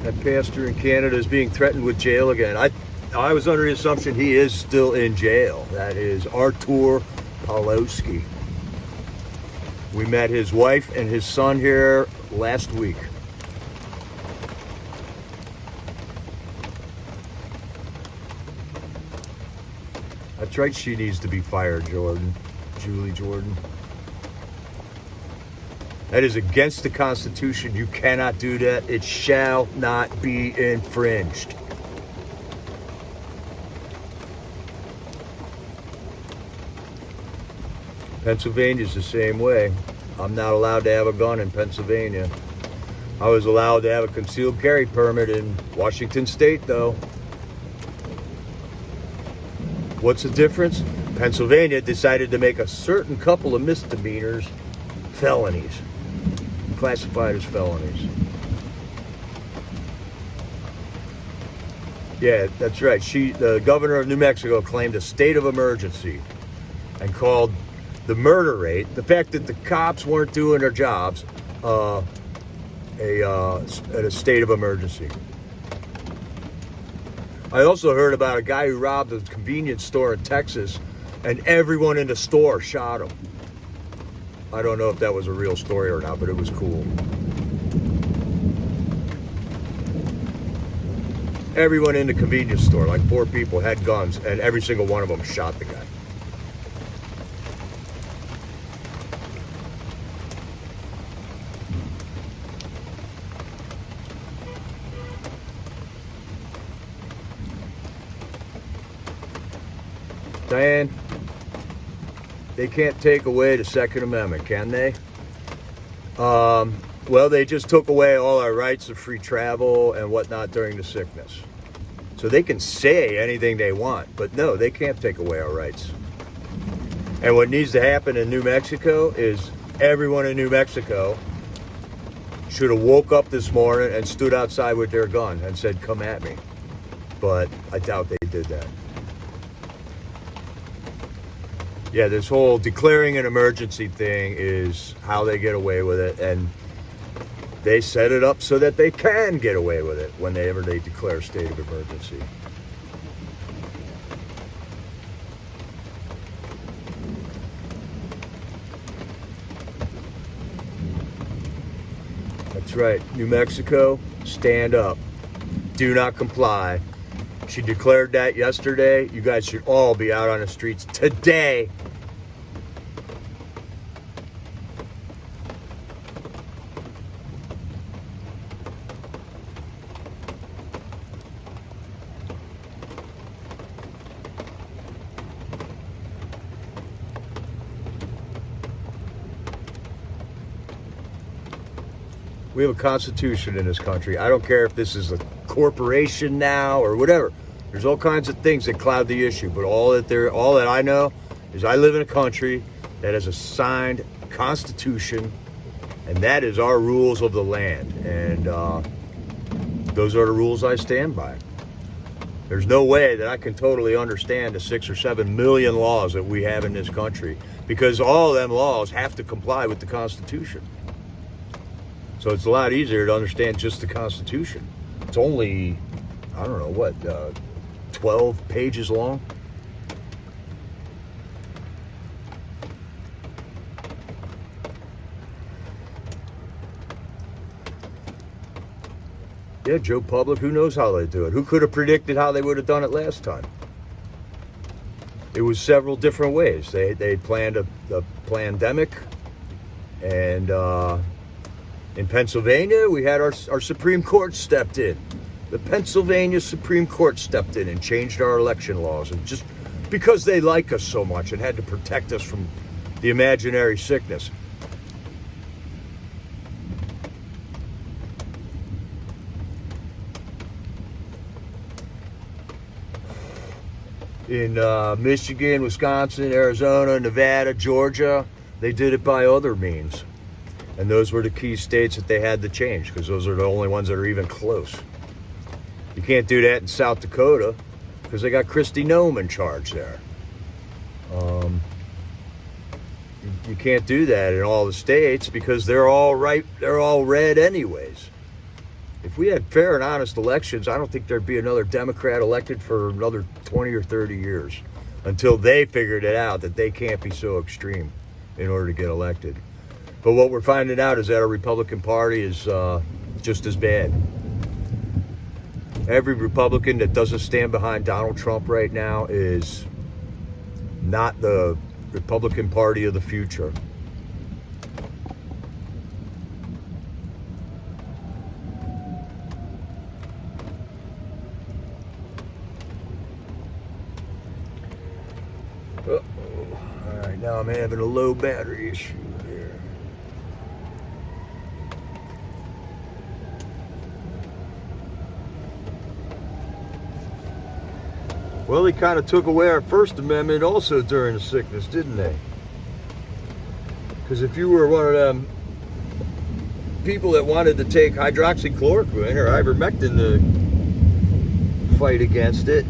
That pastor in Canada is being threatened with jail again. I was under the assumption he is still in jail. That is Artur Pawlowski. We met his wife and his son here last week. That's right, she needs to be fired, Julie Jordan. That is against the Constitution. You cannot do that. It shall not be infringed. Pennsylvania's the same way. I'm not allowed to have a gun in Pennsylvania. I was allowed to have a concealed carry permit in Washington State, though. What's the difference? Pennsylvania decided to make a certain couple of misdemeanors felonies. Classified as felonies. Yeah, that's right. The governor of New Mexico claimed a state of emergency and called the murder rate, the fact that the cops weren't doing their jobs, a state of emergency. I also heard about a guy who robbed a convenience store in Texas, and everyone in the store shot him. I don't know if that was a real story or not, but it was cool. Everyone in the convenience store, like 4 people, had guns, and every single one of them shot the guy. Diane, they can't take away the Second Amendment, can they? Well, they just took away all our rights of free travel and whatnot during the sickness. So they can say anything they want, but no, they can't take away our rights. And what needs to happen in New Mexico is everyone in New Mexico should have woke up this morning and stood outside with their gun and said, "Come at me." But I doubt they did that. Yeah, this whole declaring an emergency thing is how they get away with it, and they set it up so that they can get away with it whenever they declare a state of emergency. That's right, New Mexico, stand up. Do not comply. She declared that yesterday. You guys should all be out on the streets today. We have a constitution in this country. I don't care if this is a corporation now or whatever. There's all kinds of things that cloud the issue, but all that I know is I live in a country that has a signed constitution, and that is our rules of the land. And those are the rules I stand by. There's no way that I can totally understand the 6 or 7 million laws that we have in this country, because all of them laws have to comply with the Constitution. So it's a lot easier to understand just the Constitution. It's only, I don't know, what, 12 pages long? Yeah, Joe Public, who knows how they do it? Who could have predicted how they would have done it last time? It was several different ways. They planned a pandemic, and in Pennsylvania, we had our Supreme Court stepped in. The Pennsylvania Supreme Court stepped in and changed our election laws, and just because they like us so much and had to protect us from the imaginary sickness. In Michigan, Wisconsin, Arizona, Nevada, Georgia, they did it by other means. And those were the key states that they had to change, because those are the only ones that are even close. You can't do that in South Dakota because they got Kristi Noem in charge there. You can't do that in all the states because they're all red anyways. If we had fair and honest elections, I don't think there'd be another Democrat elected for another 20 or 30 years until they figured it out that they can't be so extreme in order to get elected. But what we're finding out is that our Republican Party is just as bad. Every Republican that doesn't stand behind Donald Trump right now is not the Republican Party of the future. All right, now I'm having a low battery issue here. Well, they kind of took away our First Amendment also during the sickness, didn't they? Because if you were one of them people that wanted to take hydroxychloroquine or ivermectin to fight against it,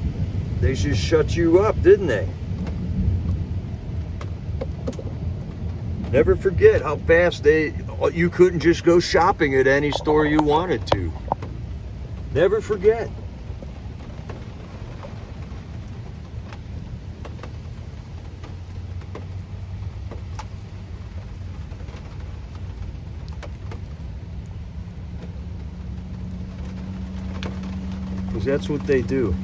they just shut you up, didn't they? Never forget how fast you couldn't just go shopping at any store you wanted to. Never forget. Because that's what they do.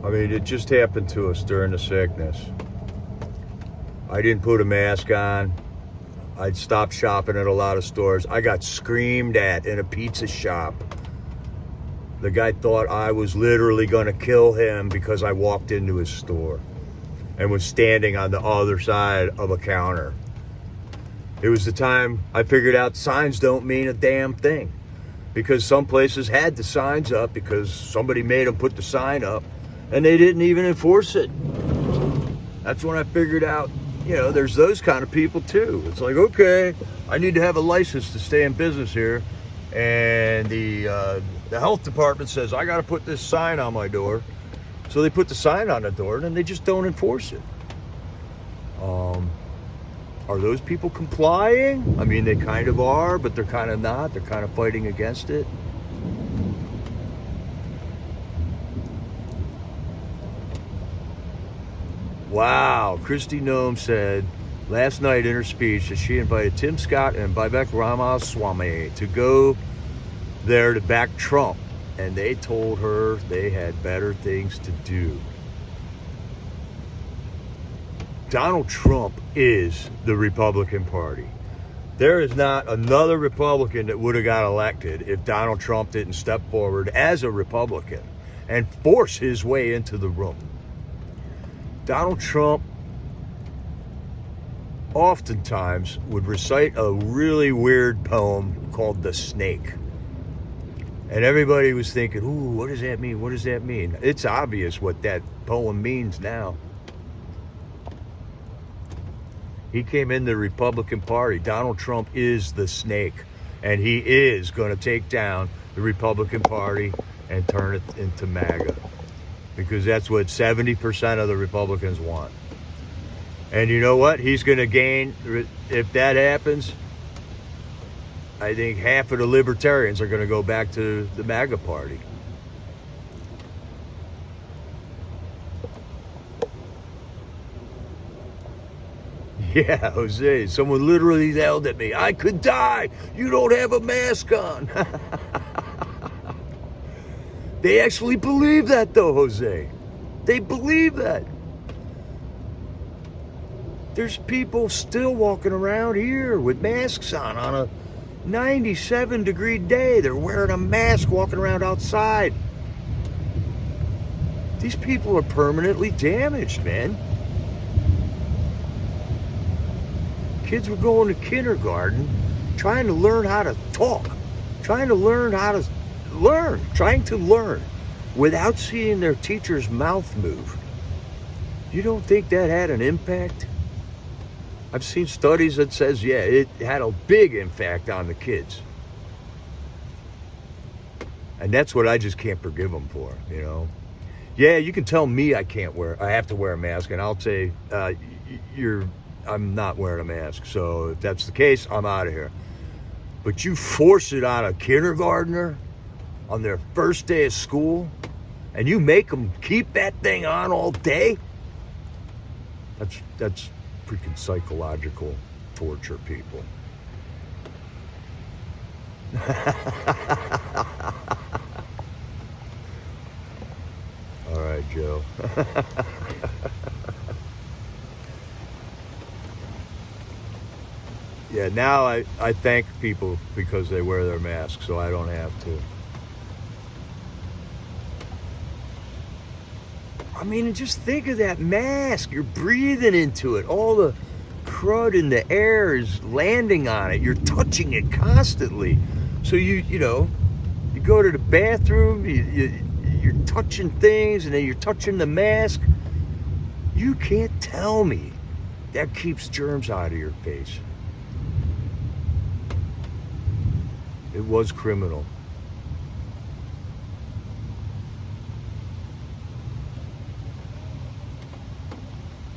I mean, it just happened to us during the sickness. I didn't put a mask on. I'd stopped shopping at a lot of stores. I got screamed at in a pizza shop. The guy thought I was literally going to kill him because I walked into his store and was standing on the other side of a counter. It was the time I figured out signs don't mean a damn thing, because some places had the signs up because somebody made them put the sign up, and they didn't even enforce it. That's when I figured out, there's those kind of people too. It's like, okay, I need to have a license to stay in business here, and the health department says I got to put this sign on my door. So they put the sign on the door, and then they just don't enforce it. Are those people complying? I mean, they kind of are, but they're kind of not. They're kind of fighting against it. Wow, Kristi Noem said last night in her speech that she invited Tim Scott and Vivek Ramaswamy to go there to back Trump. and they told her they had better things to do. Donald Trump is the Republican Party. There is not another Republican that would have got elected if Donald Trump didn't step forward as a Republican and force his way into the room. Donald Trump oftentimes would recite a really weird poem called The Snake. And everybody was thinking, ooh, what does that mean? What does that mean? It's obvious what that poem means now. He came in the Republican Party. Donald Trump is the snake. And he is going to take down the Republican Party and turn it into MAGA. Because that's what 70% of the Republicans want. And you know what? He's going to gain, if that happens, I think half of the libertarians are going to go back to the MAGA party. Yeah, Jose, someone literally yelled at me, I could die. You don't have a mask on. They actually believe that though, Jose. They believe that. There's people still walking around here with masks on a 97-degree day. They're wearing a mask walking around outside. These people are permanently damaged, man. Kids were going to kindergarten trying to learn how to talk, trying to learn without seeing their teacher's mouth move. You don't think that had an impact? I've seen studies that says, yeah, it had a big impact on the kids. And that's what I just can't forgive them for, you know. Yeah, you can tell me I have to wear a mask, and I'll say, I'm not wearing a mask. So if that's the case, I'm out of here. But you force it on a kindergartner on their first day of school, and you make them keep that thing on all day? That's freaking psychological torture, people. All right, Joe. Yeah, now I thank people because they wear their masks, so I don't have to. I mean, just think of that mask. You're breathing into it. All the crud in the air is landing on it. You're touching it constantly. So you go to the bathroom, you're touching things, and then you're touching the mask. You can't tell me that keeps germs out of your face. It was criminal.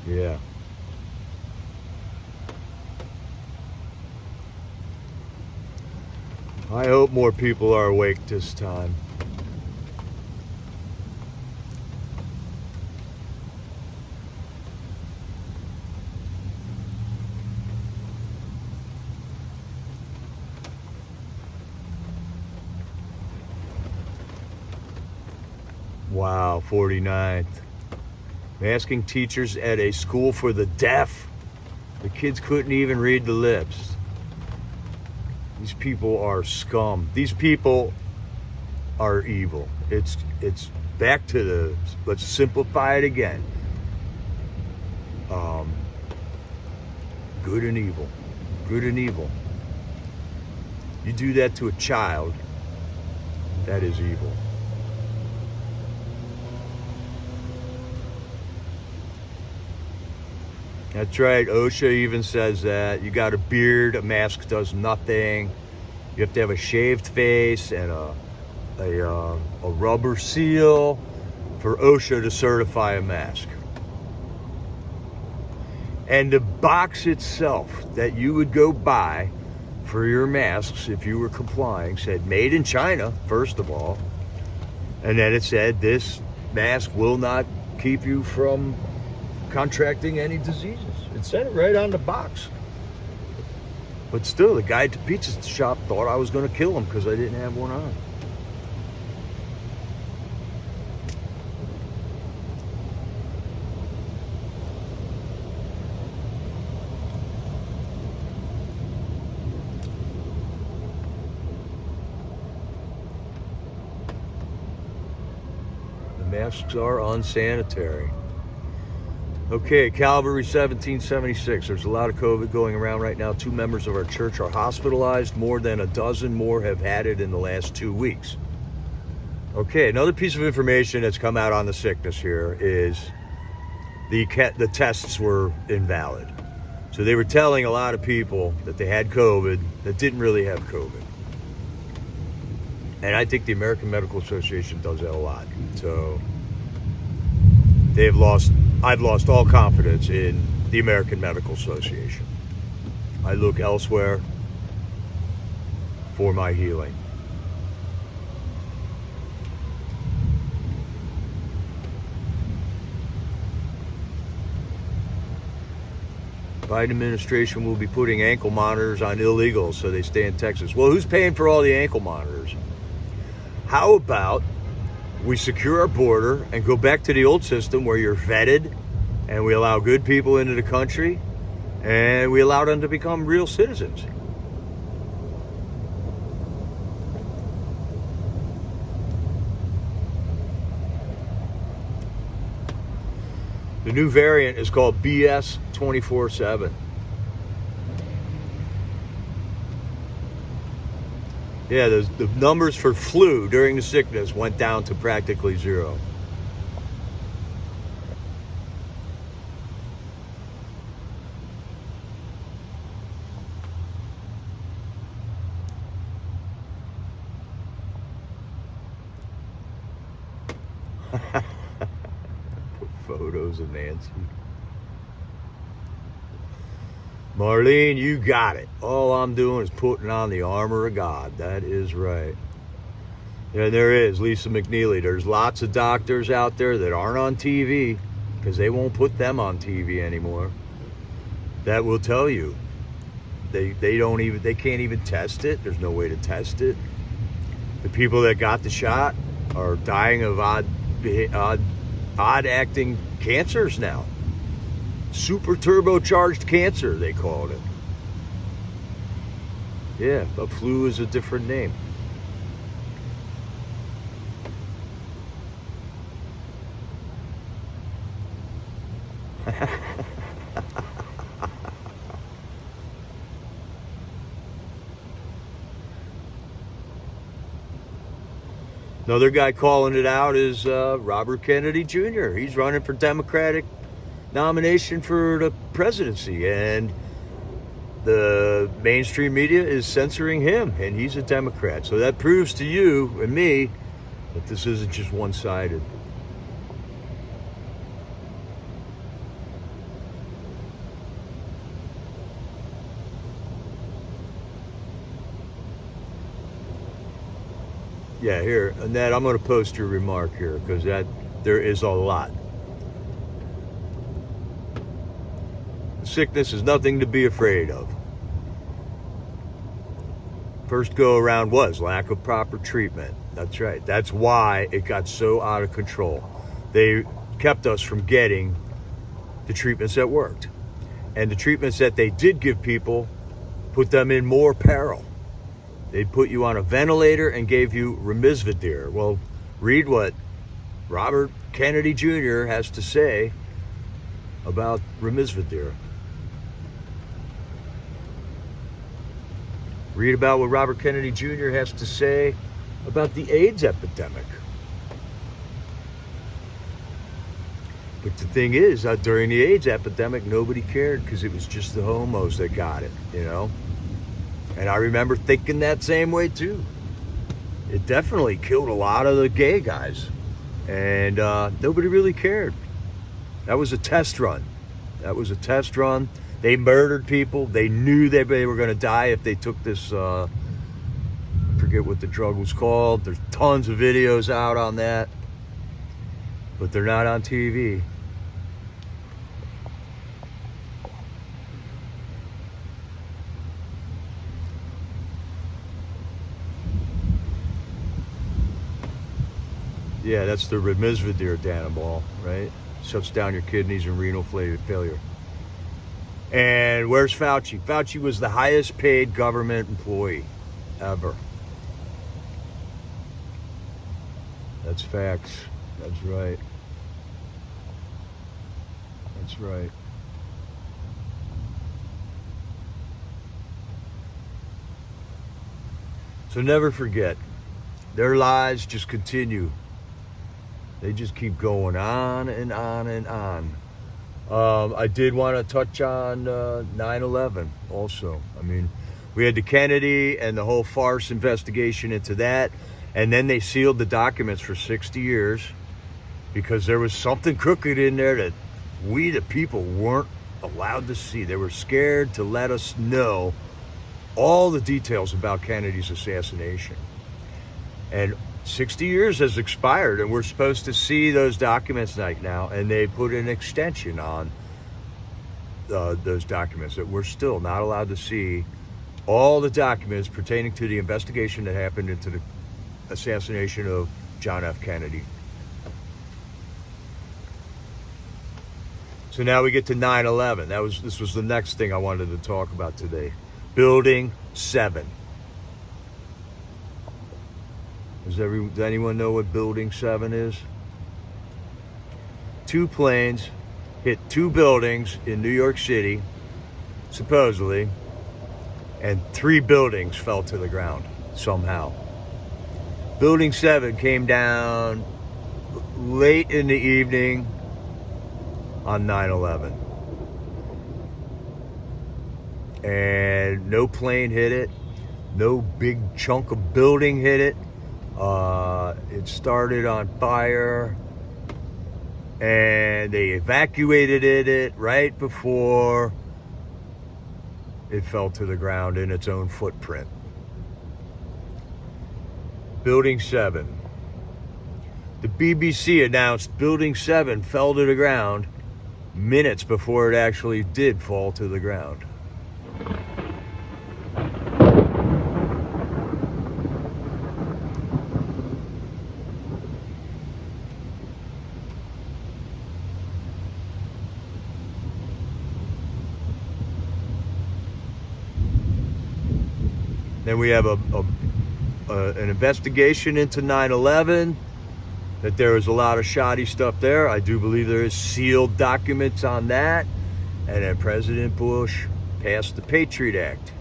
Yeah. I hope more people are awake this time. Wow, 49th. Masking teachers at a school for the deaf. The kids couldn't even read the lips. These people are scum. These people are evil. It's back to let's simplify it again. Good and evil. Good and evil. You do that to a child, that is evil. That's right, OSHA even says that. You got a beard, a mask does nothing. You have to have a shaved face and a rubber seal for OSHA to certify a mask. And the box itself that you would go buy for your masks, if you were complying, said made in China, first of all. And then it said this mask will not keep you from contracting any diseases. It said it right on the box. But still, the guy at the pizza shop thought I was going to kill him because I didn't have one on. Masks are unsanitary. Okay, Calvary 1776. There's a lot of COVID going around right now. 2 members of our church are hospitalized. More than a dozen more have had it in the last 2 weeks. Okay, another piece of information that's come out on the sickness here is the tests were invalid. So they were telling a lot of people that they had COVID that didn't really have COVID. And I think the American Medical Association does that a lot. So I've lost all confidence in the American Medical Association. I look elsewhere for my healing. Biden administration will be putting ankle monitors on illegals so they stay in Texas. Well, who's paying for all the ankle monitors? How about we secure our border and go back to the old system where you're vetted and we allow good people into the country and we allow them to become real citizens? The new variant is called BS 24/7. Yeah, the numbers for flu during the sickness went down to practically zero. Photos of Nancy. Marlene, you got it. All I'm doing is putting on the armor of God. That is right. And there is Lisa McNeely. There's lots of doctors out there that aren't on TV because they won't put them on TV anymore. That will tell you they can't even test it. There's no way to test it. The people that got the shot are dying of odd acting cancers now. Super turbocharged cancer, they called it. Yeah, but flu is a different name. Another guy calling it out is Robert Kennedy Jr. He's running for Democratic nomination for the presidency, and the mainstream media is censoring him, and he's a Democrat. So that proves to you and me that this isn't just one-sided. Yeah, here, Annette, I'm going to post your remark here because there is a lot. Sickness is nothing to be afraid of. First go around was lack of proper treatment. That's right. That's why it got so out of control. They kept us from getting the treatments that worked. And the treatments that they did give people put them in more peril. They'd put you on a ventilator and gave you remdesivir. Well, read what Robert Kennedy Jr. has to say about remdesivir. Read about what Robert Kennedy Jr. has to say about the AIDS epidemic. But the thing is, during the AIDS epidemic, nobody cared because it was just the homos that got it, you know? And I remember thinking that same way too. It definitely killed a lot of the gay guys. And nobody really cared. That was a test run. They murdered people. They knew that they were going to die if they took this, I forget what the drug was called. There's tons of videos out on that. But they're not on TV. Yeah, that's the remdesivir Danabol, right? Shuts down your kidneys and renal failure. And where's Fauci? Fauci was the highest paid government employee ever. That's facts. That's right. That's right. So never forget, their lies just continue. They just keep going on and on and on. I did want to touch on 9/11 also. I mean, we had the Kennedy and the whole farce investigation into that. And then they sealed the documents for 60 years because there was something crooked in there that we, the people, weren't allowed to see. They were scared to let us know all the details about Kennedy's assassination. And 60 years has expired, and we're supposed to see those documents right now, and they put an extension on those documents that we're still not allowed to see all the documents pertaining to the investigation that happened into the assassination of John F. Kennedy. So now we get to 9/11. This was the next thing I wanted to talk about today. Building 7. Does anyone know what Building 7 is? 2 planes hit 2 buildings in New York City, supposedly, and 3 buildings fell to the ground somehow. Building 7 came down late in the evening on 9/11. And no plane hit it. No big chunk of building hit it. It started on fire. And they evacuated it right before it fell to the ground in its own footprint. Building 7. The BBC announced Building 7 fell to the ground minutes before it actually did fall to the ground. Then we have an investigation into 9/11, that there was a lot of shoddy stuff there. I do believe there is sealed documents on that. And then President Bush passed the Patriot Act.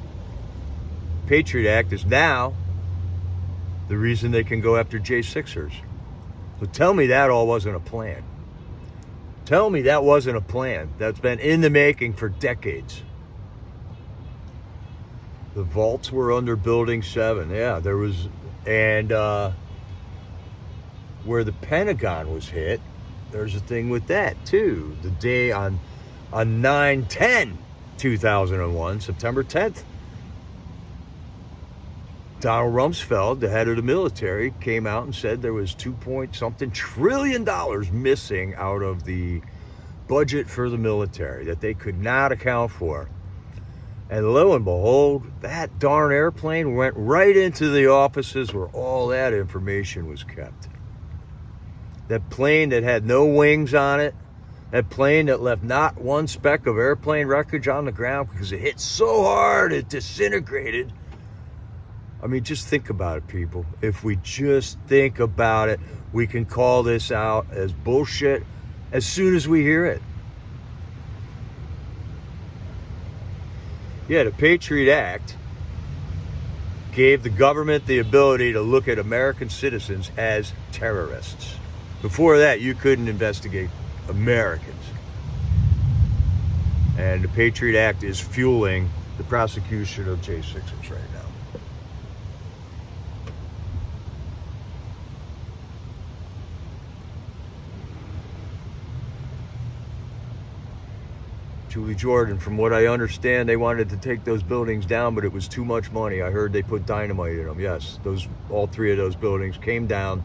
Patriot Act is now the reason they can go after J6ers. So tell me that all wasn't a plan. Tell me that wasn't a plan that's been in the making for decades. The vaults were under Building 7. Yeah, there was, and where the Pentagon was hit, there's a thing with that too. The day on 9/10/2001, September 10th, Donald Rumsfeld, the head of the military, came out and said there was $2.something trillion missing out of the budget for the military that they could not account for. And lo and behold, that darn airplane went right into the offices where all that information was kept. That plane that had no wings on it, that plane that left not one speck of airplane wreckage on the ground because it hit so hard it disintegrated. I mean, just think about it, people. If we just think about it, we can call this out as bullshit as soon as we hear it. Yeah, the Patriot Act gave the government the ability to look at American citizens as terrorists. Before that, you couldn't investigate Americans. And the Patriot Act is fueling the prosecution of J6ers right now. Julie Jordan, from what I understand, they wanted to take those buildings down, but it was too much money. I heard they put dynamite in them. Yes, all 3 of those buildings came down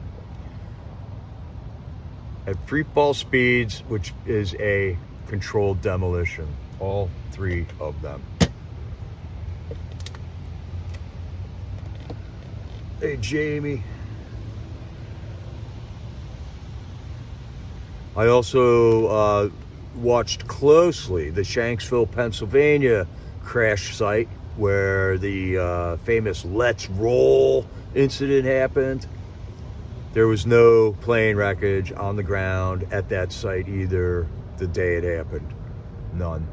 at free fall speeds, which is a controlled demolition. All 3 of them. Hey, Jamie. I also watched closely the Shanksville, Pennsylvania crash site where the famous Let's Roll incident happened. There was no plane wreckage on the ground at that site either the day it happened. None.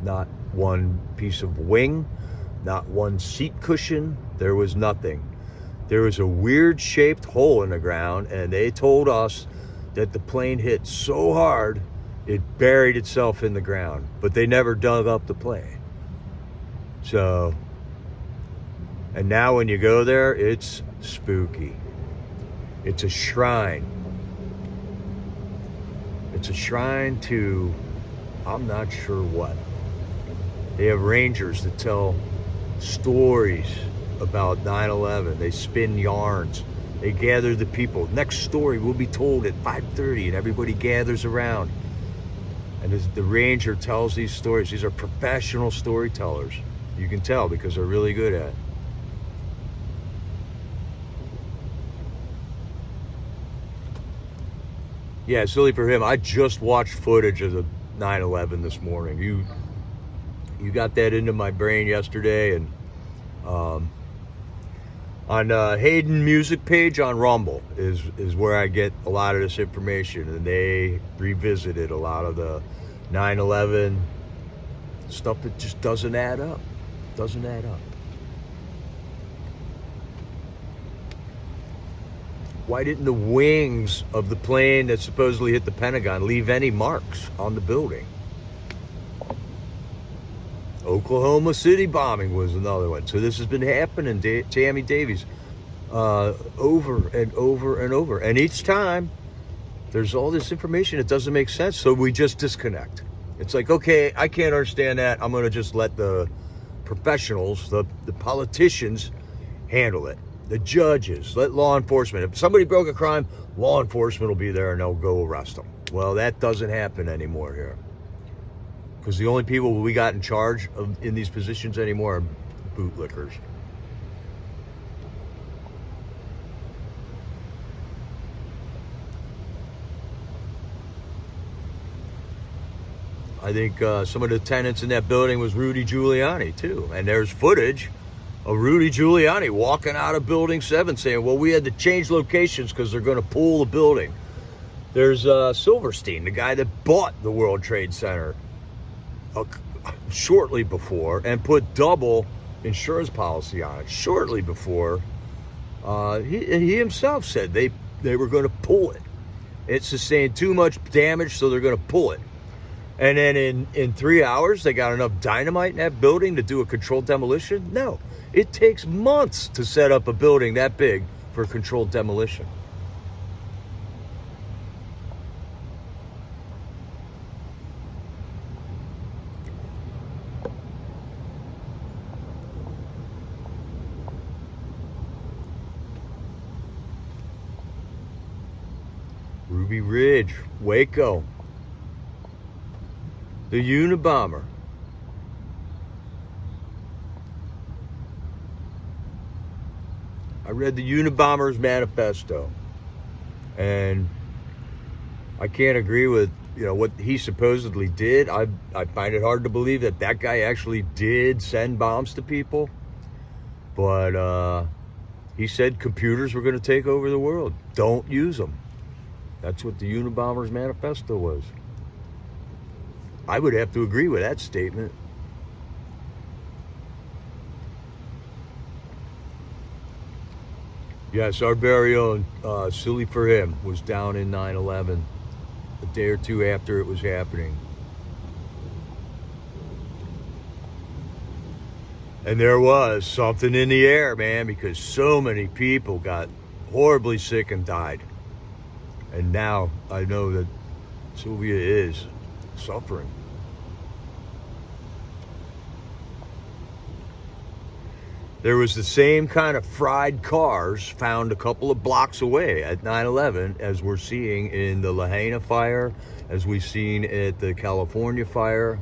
Not one piece of wing, not one seat cushion. There was nothing. There was a weird shaped hole in the ground, and they told us that the plane hit so hard it buried itself in the ground, but they never dug up the plane. So, and now when you go there, it's spooky. It's a shrine. It's a shrine to, I'm not sure what. They have rangers that tell stories about 9/11. They spin yarns. They gather the people. Next story will be told at 5:30, and everybody gathers around. And as the ranger tells these stories, these are professional storytellers. You can tell because they're really good at it. Yeah, silly for him. I just watched footage of the 9/11 this morning. You got that into my brain yesterday, and on Hayden Music page on Rumble is where I get a lot of this information, and they revisited a lot of the 9/11 stuff that just doesn't add up. Doesn't add up. Why didn't the wings of the plane that supposedly hit the Pentagon leave any marks on the building? Oklahoma City bombing was another one. So this has been happening, Tammy Davies, over and over and over. And each time, there's all this information that doesn't make sense, so we just disconnect. It's like, okay, I can't understand that. I'm going to just let the professionals, the politicians, handle it. The judges, let law enforcement. If somebody broke a crime, law enforcement will be there and they'll go arrest them. Well, that doesn't happen anymore here. Because the only people we got in charge of in these positions anymore are bootlickers. I think some of the tenants in that building was Rudy Giuliani too. And there's footage of Rudy Giuliani walking out of Building 7 saying, well, we had to change locations because they're going to pull the building. There's Silverstein, the guy that bought the World Trade Center shortly before and put double insurance policy on it shortly before. He himself said they were going to pull it. It sustained too much damage, so they're going to pull it. And then in 3 hours, they got enough dynamite in that building to do a controlled demolition? No. It takes months to set up a building that big for controlled demolition. Ruby Ridge, Waco, the Unabomber. I read the Unabomber's manifesto, and I can't agree with what he supposedly did. I find it hard to believe that guy actually did send bombs to people, but he said computers were going to take over the world. Don't use them. That's what the Unabomber's manifesto was. I would have to agree with that statement. Yes, our very own, silly for him, was down in 9/11 a day or two after it was happening. And there was something in the air, man, because so many people got horribly sick and died. And now I know that Sylvia is suffering. There was the same kind of fried cars found a couple of blocks away at 9/11 as we're seeing in the Lahaina fire, as we've seen at the California fire.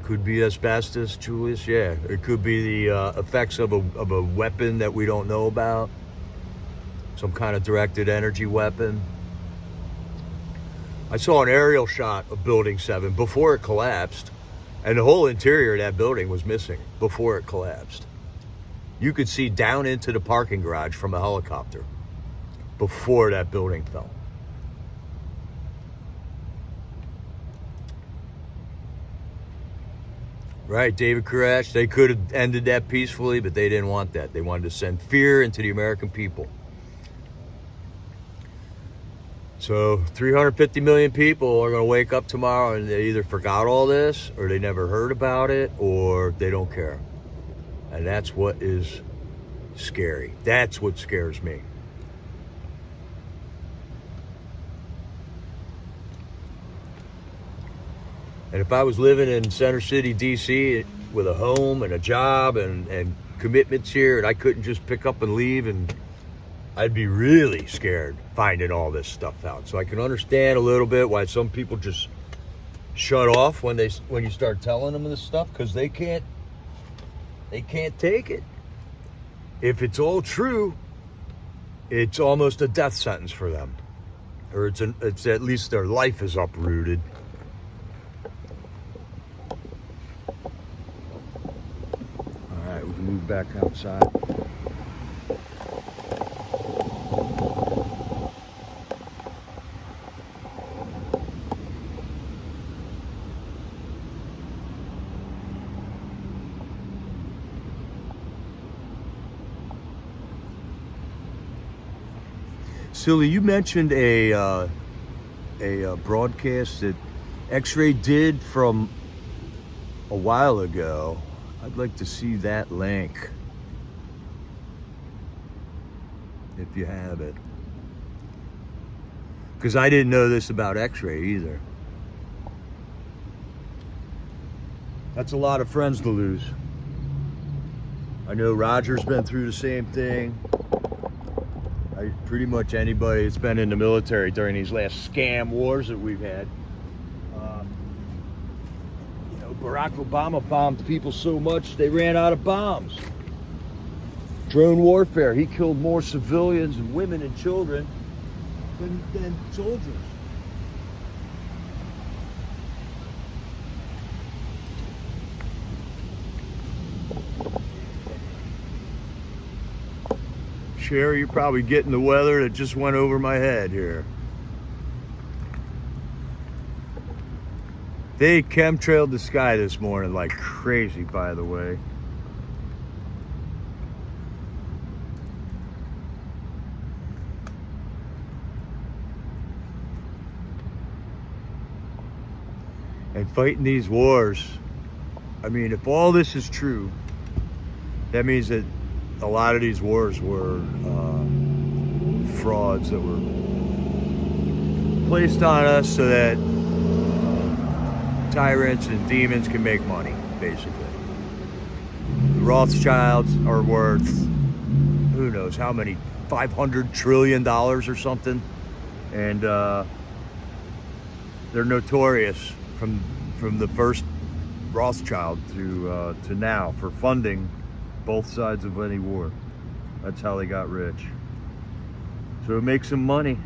Could be asbestos, Julius. Yeah, it could be the effects of a weapon that we don't know about. Some kind of directed energy weapon. I saw an aerial shot of Building 7 before it collapsed. And the whole interior of that building was missing before it collapsed. You could see down into the parking garage from a helicopter before that building fell. Right, David Koresh, they could have ended that peacefully, but they didn't want that. They wanted to send fear into the American people. So 350 million people are going to wake up tomorrow and they either forgot all this, or they never heard about it, or they don't care. And that's what is scary. That's what scares me. And if I was living in Center City, DC, with a home and a job and commitments here, and I couldn't just pick up and leave, and I'd be really scared finding all this stuff out. So I can understand a little bit why some people just shut off when you start telling them this stuff, because they can't take it. If it's all true, it's almost a death sentence for them, or it's at least their life is uprooted. All right, we can move back outside. Silly, you mentioned a broadcast that X-Ray did from a while ago. I'd like to see that link, if you have it, because I didn't know this about X-Ray either. That's a lot of friends to lose. I know Roger's been through the same thing. Pretty much anybody that's been in the military during these last scam wars that we've had. Barack Obama bombed people so much they ran out of bombs. Drone warfare, he killed more civilians and women and children than soldiers. Sherry, you're probably getting the weather that just went over my head here. They chemtrailed the sky this morning like crazy, by the way. And fighting these wars, I mean, if all this is true, that means that a lot of these wars were frauds that were placed on us so that tyrants and demons can make money, basically. The Rothschilds are worth, who knows how many, $500 trillion or something. And they're notorious from the first Rothschild to now for funding both sides of any war. That's how they got rich. So it makes them money.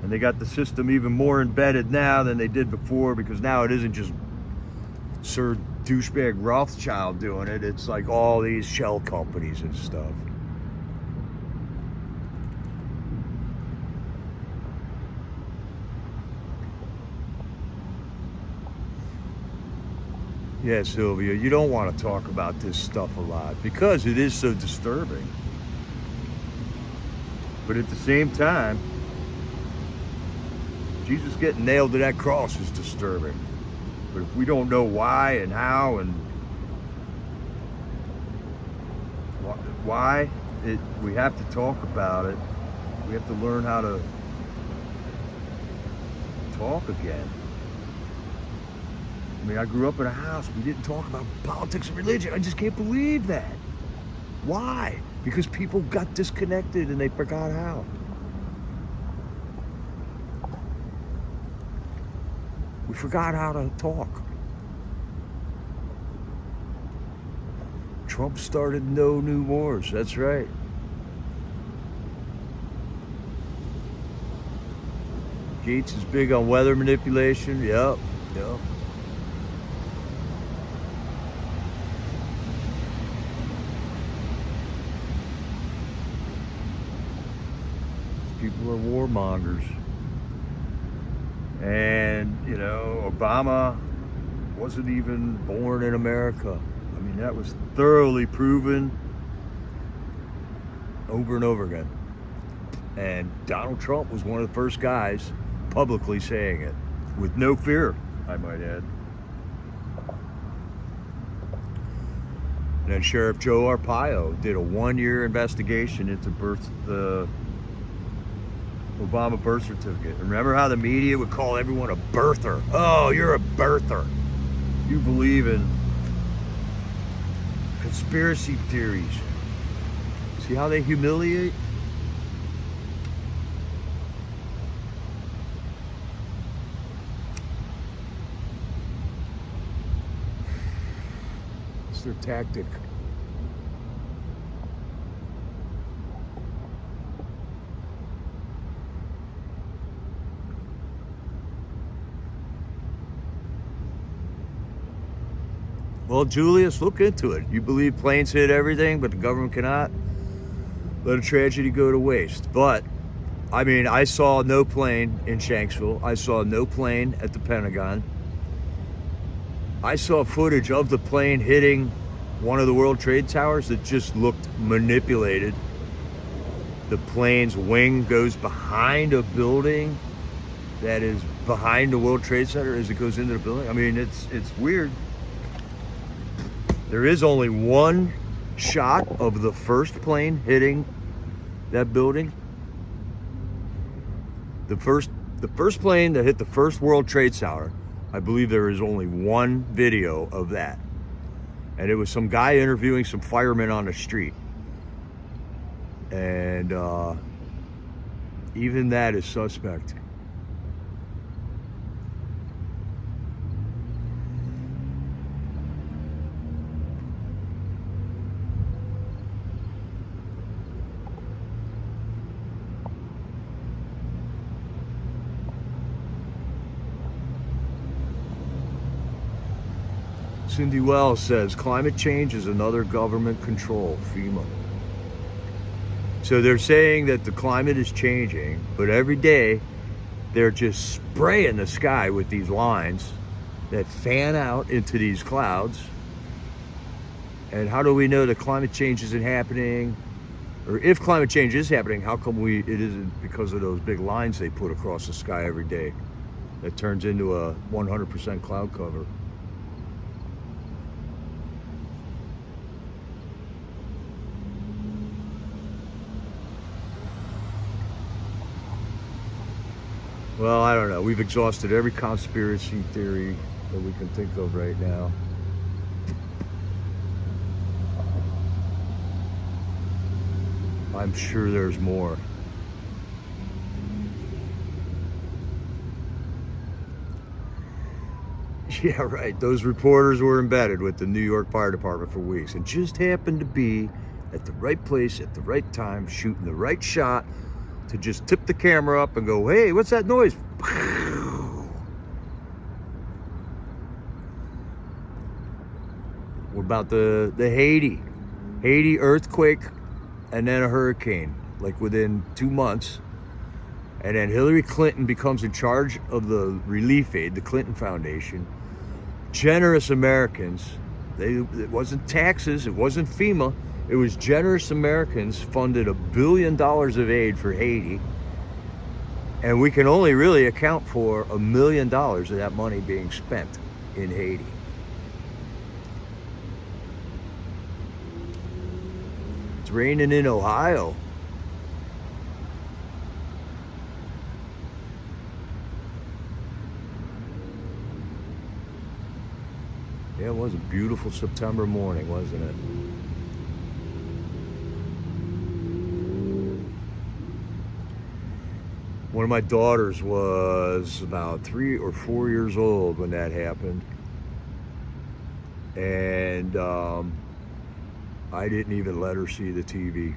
And they got the system even more embedded now than they did before, because now it isn't just Sir Douchebag Rothschild doing it. It's like all these shell companies and stuff. Yeah, Sylvia, you don't want to talk about this stuff a lot because it is so disturbing. But at the same time, Jesus getting nailed to that cross is disturbing. But if we don't know why and how and why, we have to talk about it. We have to learn how to talk again. I mean, I grew up in a house. We didn't talk about politics and religion. I just can't believe that. Why? Because people got disconnected and they forgot how. We forgot how to talk. Trump started no new wars. That's right. Gates is big on weather manipulation. Yep. People are warmongers. And, you know, Obama wasn't even born in America. I mean, that was thoroughly proven over and over again. And Donald Trump was one of the first guys publicly saying it, with no fear, I might add. And then Sheriff Joe Arpaio did a 1-year investigation into the Obama birth certificate. Remember how the media would call everyone a birther? Oh, you're a birther. You believe in conspiracy theories. See how they humiliate? It's their tactic. Well, Julius, look into it. You believe planes hit everything, but the government cannot? Let a tragedy go to waste. But, I mean, I saw no plane in Shanksville. I saw no plane at the Pentagon. I saw footage of the plane hitting one of the World Trade Towers that just looked manipulated. The plane's wing goes behind a building that is behind the World Trade Center as it goes into the building. I mean, it's weird. There is only one shot of the first plane hitting that building. The first plane that hit the first World Trade Tower, I believe there is only one video of that. And it was some guy interviewing some firemen on the street. And even that is suspect. Cindy Wells says, climate change is another government control, FEMA. So they're saying that the climate is changing, but every day they're just spraying the sky with these lines that fan out into these clouds. And how do we know that climate change isn't happening? Or if climate change is happening, how come it isn't because of those big lines they put across the sky every day that turns into a 100% cloud cover? Well, I don't know. We've exhausted every conspiracy theory that we can think of right now. I'm sure there's more. Yeah, right. Those reporters were embedded with the New York Fire Department for weeks and just happened to be at the right place at the right time, shooting the right shot to just tip the camera up and go, hey, what's that noise? What about the Haiti earthquake and then a hurricane, like within 2 months. And then Hillary Clinton becomes in charge of the relief aid, the Clinton Foundation. Generous Americans, it wasn't taxes, it wasn't FEMA, it was generous Americans funded $1 billion of aid for Haiti. And we can only really account for $1 million of that money being spent in Haiti. It's raining in Ohio. Yeah, it was a beautiful September morning, wasn't it? One of my daughters was about 3 or 4 years old when that happened. And I didn't even let her see the TV.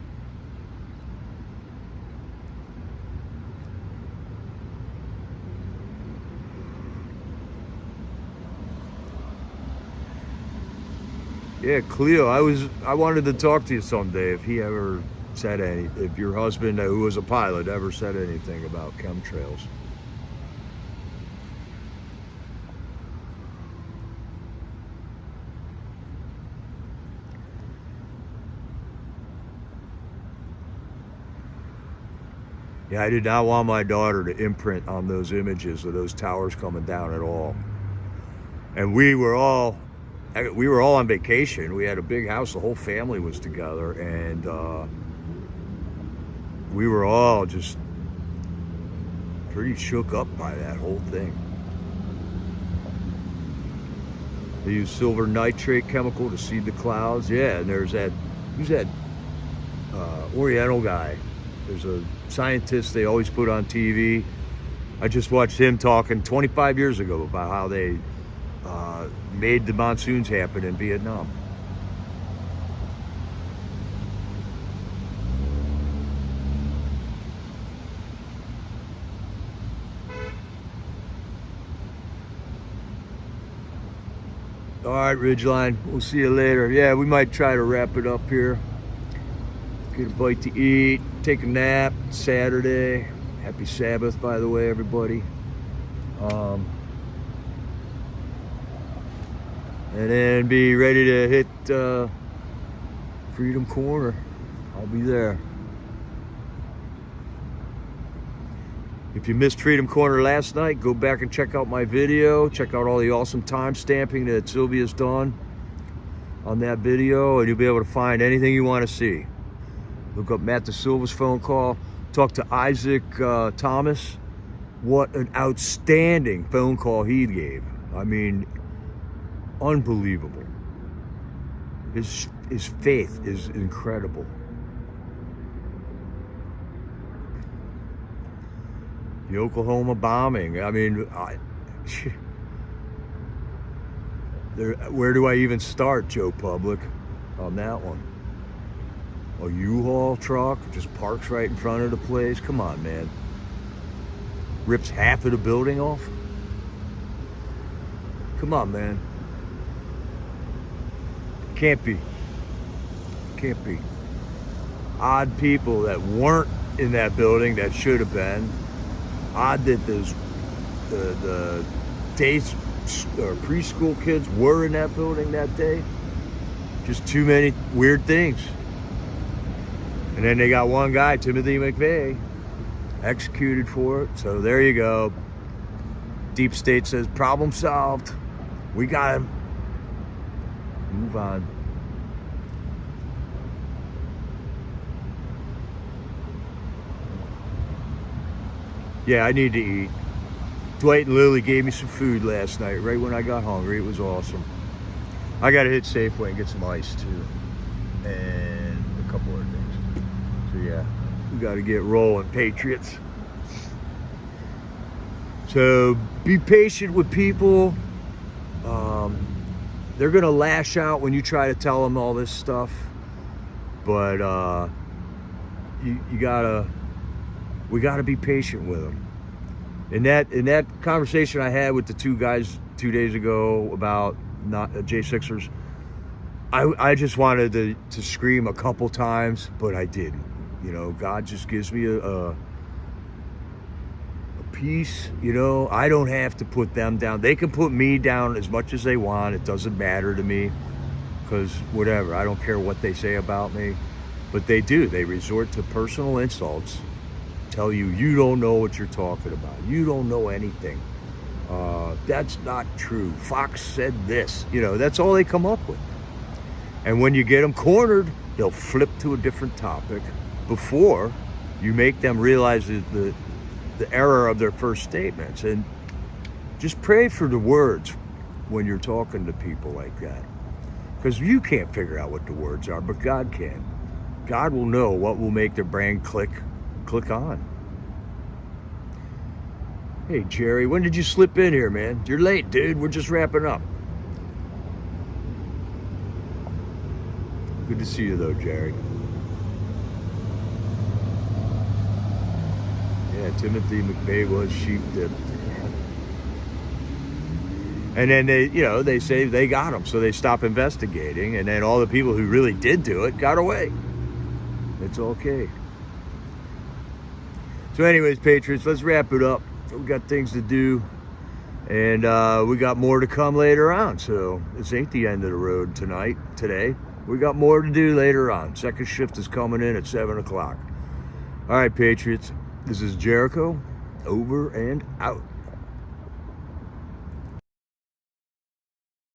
Yeah, Cleo, I wanted to talk to you someday if he ever said any, if your husband, who was a pilot, ever said anything about chemtrails. Yeah, I did not want my daughter to imprint on those images of those towers coming down at all. And we were all on vacation. We had a big house. The whole family was together, and we were all just pretty shook up by that whole thing. They use silver nitrate chemical to seed the clouds. Yeah, and there's that, who's that Oriental guy? There's a scientist they always put on TV. I just watched him talking 25 years ago about how they made the monsoons happen in Vietnam. All right, Ridgeline, we'll see you later. Yeah, we might try to wrap it up here. Get a bite to eat, take a nap. Saturday. Happy Sabbath, by the way, everybody. And then be ready to hit Freedom Corner. I'll be there. If you missed Freedom Corner last night, go back and check out my video. Check out all the awesome time stamping that Sylvia's done on that video, and you'll be able to find anything you want to see. Look up Matt DeSilva's phone call. Talk to Isaac Thomas. What an outstanding phone call he gave. I mean, unbelievable. His faith is incredible. The Oklahoma bombing. I mean, where do I even start, Joe Public, on that one? A U-Haul truck just parks right in front of the place. Come on, man. Rips half of the building off. Come on, man. Can't be. Can't be. Odd people that weren't in that building that should have been. Odd that the day or preschool kids were in that building that day. Just too many weird things. And then they got one guy, Timothy McVeigh, executed for it. So there you go. Deep State says, problem solved. We got him. Move on. Yeah, I need to eat. Dwight and Lily gave me some food last night, right when I got hungry. It was awesome. I got to hit Safeway and get some ice, too. And a couple other things. So, yeah, we got to get rolling, Patriots. So, be patient with people. They're going to lash out when you try to tell them all this stuff. But we got to be patient with them. In that conversation I had with the two guys 2 days ago about not J6ers, I just wanted to scream a couple times, but I didn't. You know, God just gives me a peace. You know, I don't have to put them down. They can put me down as much as they want. It doesn't matter to me, because whatever, I don't care what they say about me. But they do. They resort to personal insults. Tell you, you don't know what you're talking about. You don't know anything. That's not true. Fox said this. You know, that's all they come up with. And when you get them cornered, they'll flip to a different topic before you make them realize the error of their first statements. And just pray for the words when you're talking to people like that. Because you can't figure out what the words are, but God can. God will know what will make their brain click on. Hey, Jerry, when did you slip in here, man? You're late, dude. We're just wrapping up. Good to see you, though, Jerry. Yeah, Timothy McVeigh was sheep-dipped. And then they say they got him, so they stop investigating, and then all the people who really did do it got away. It's okay. So anyways, Patriots, let's wrap it up. We got things to do, and we got more to come later on. So this ain't the end of the road today. We got more to do later on. Second shift is coming in at 7 o'clock. All right, Patriots, this is Jericho, over and out.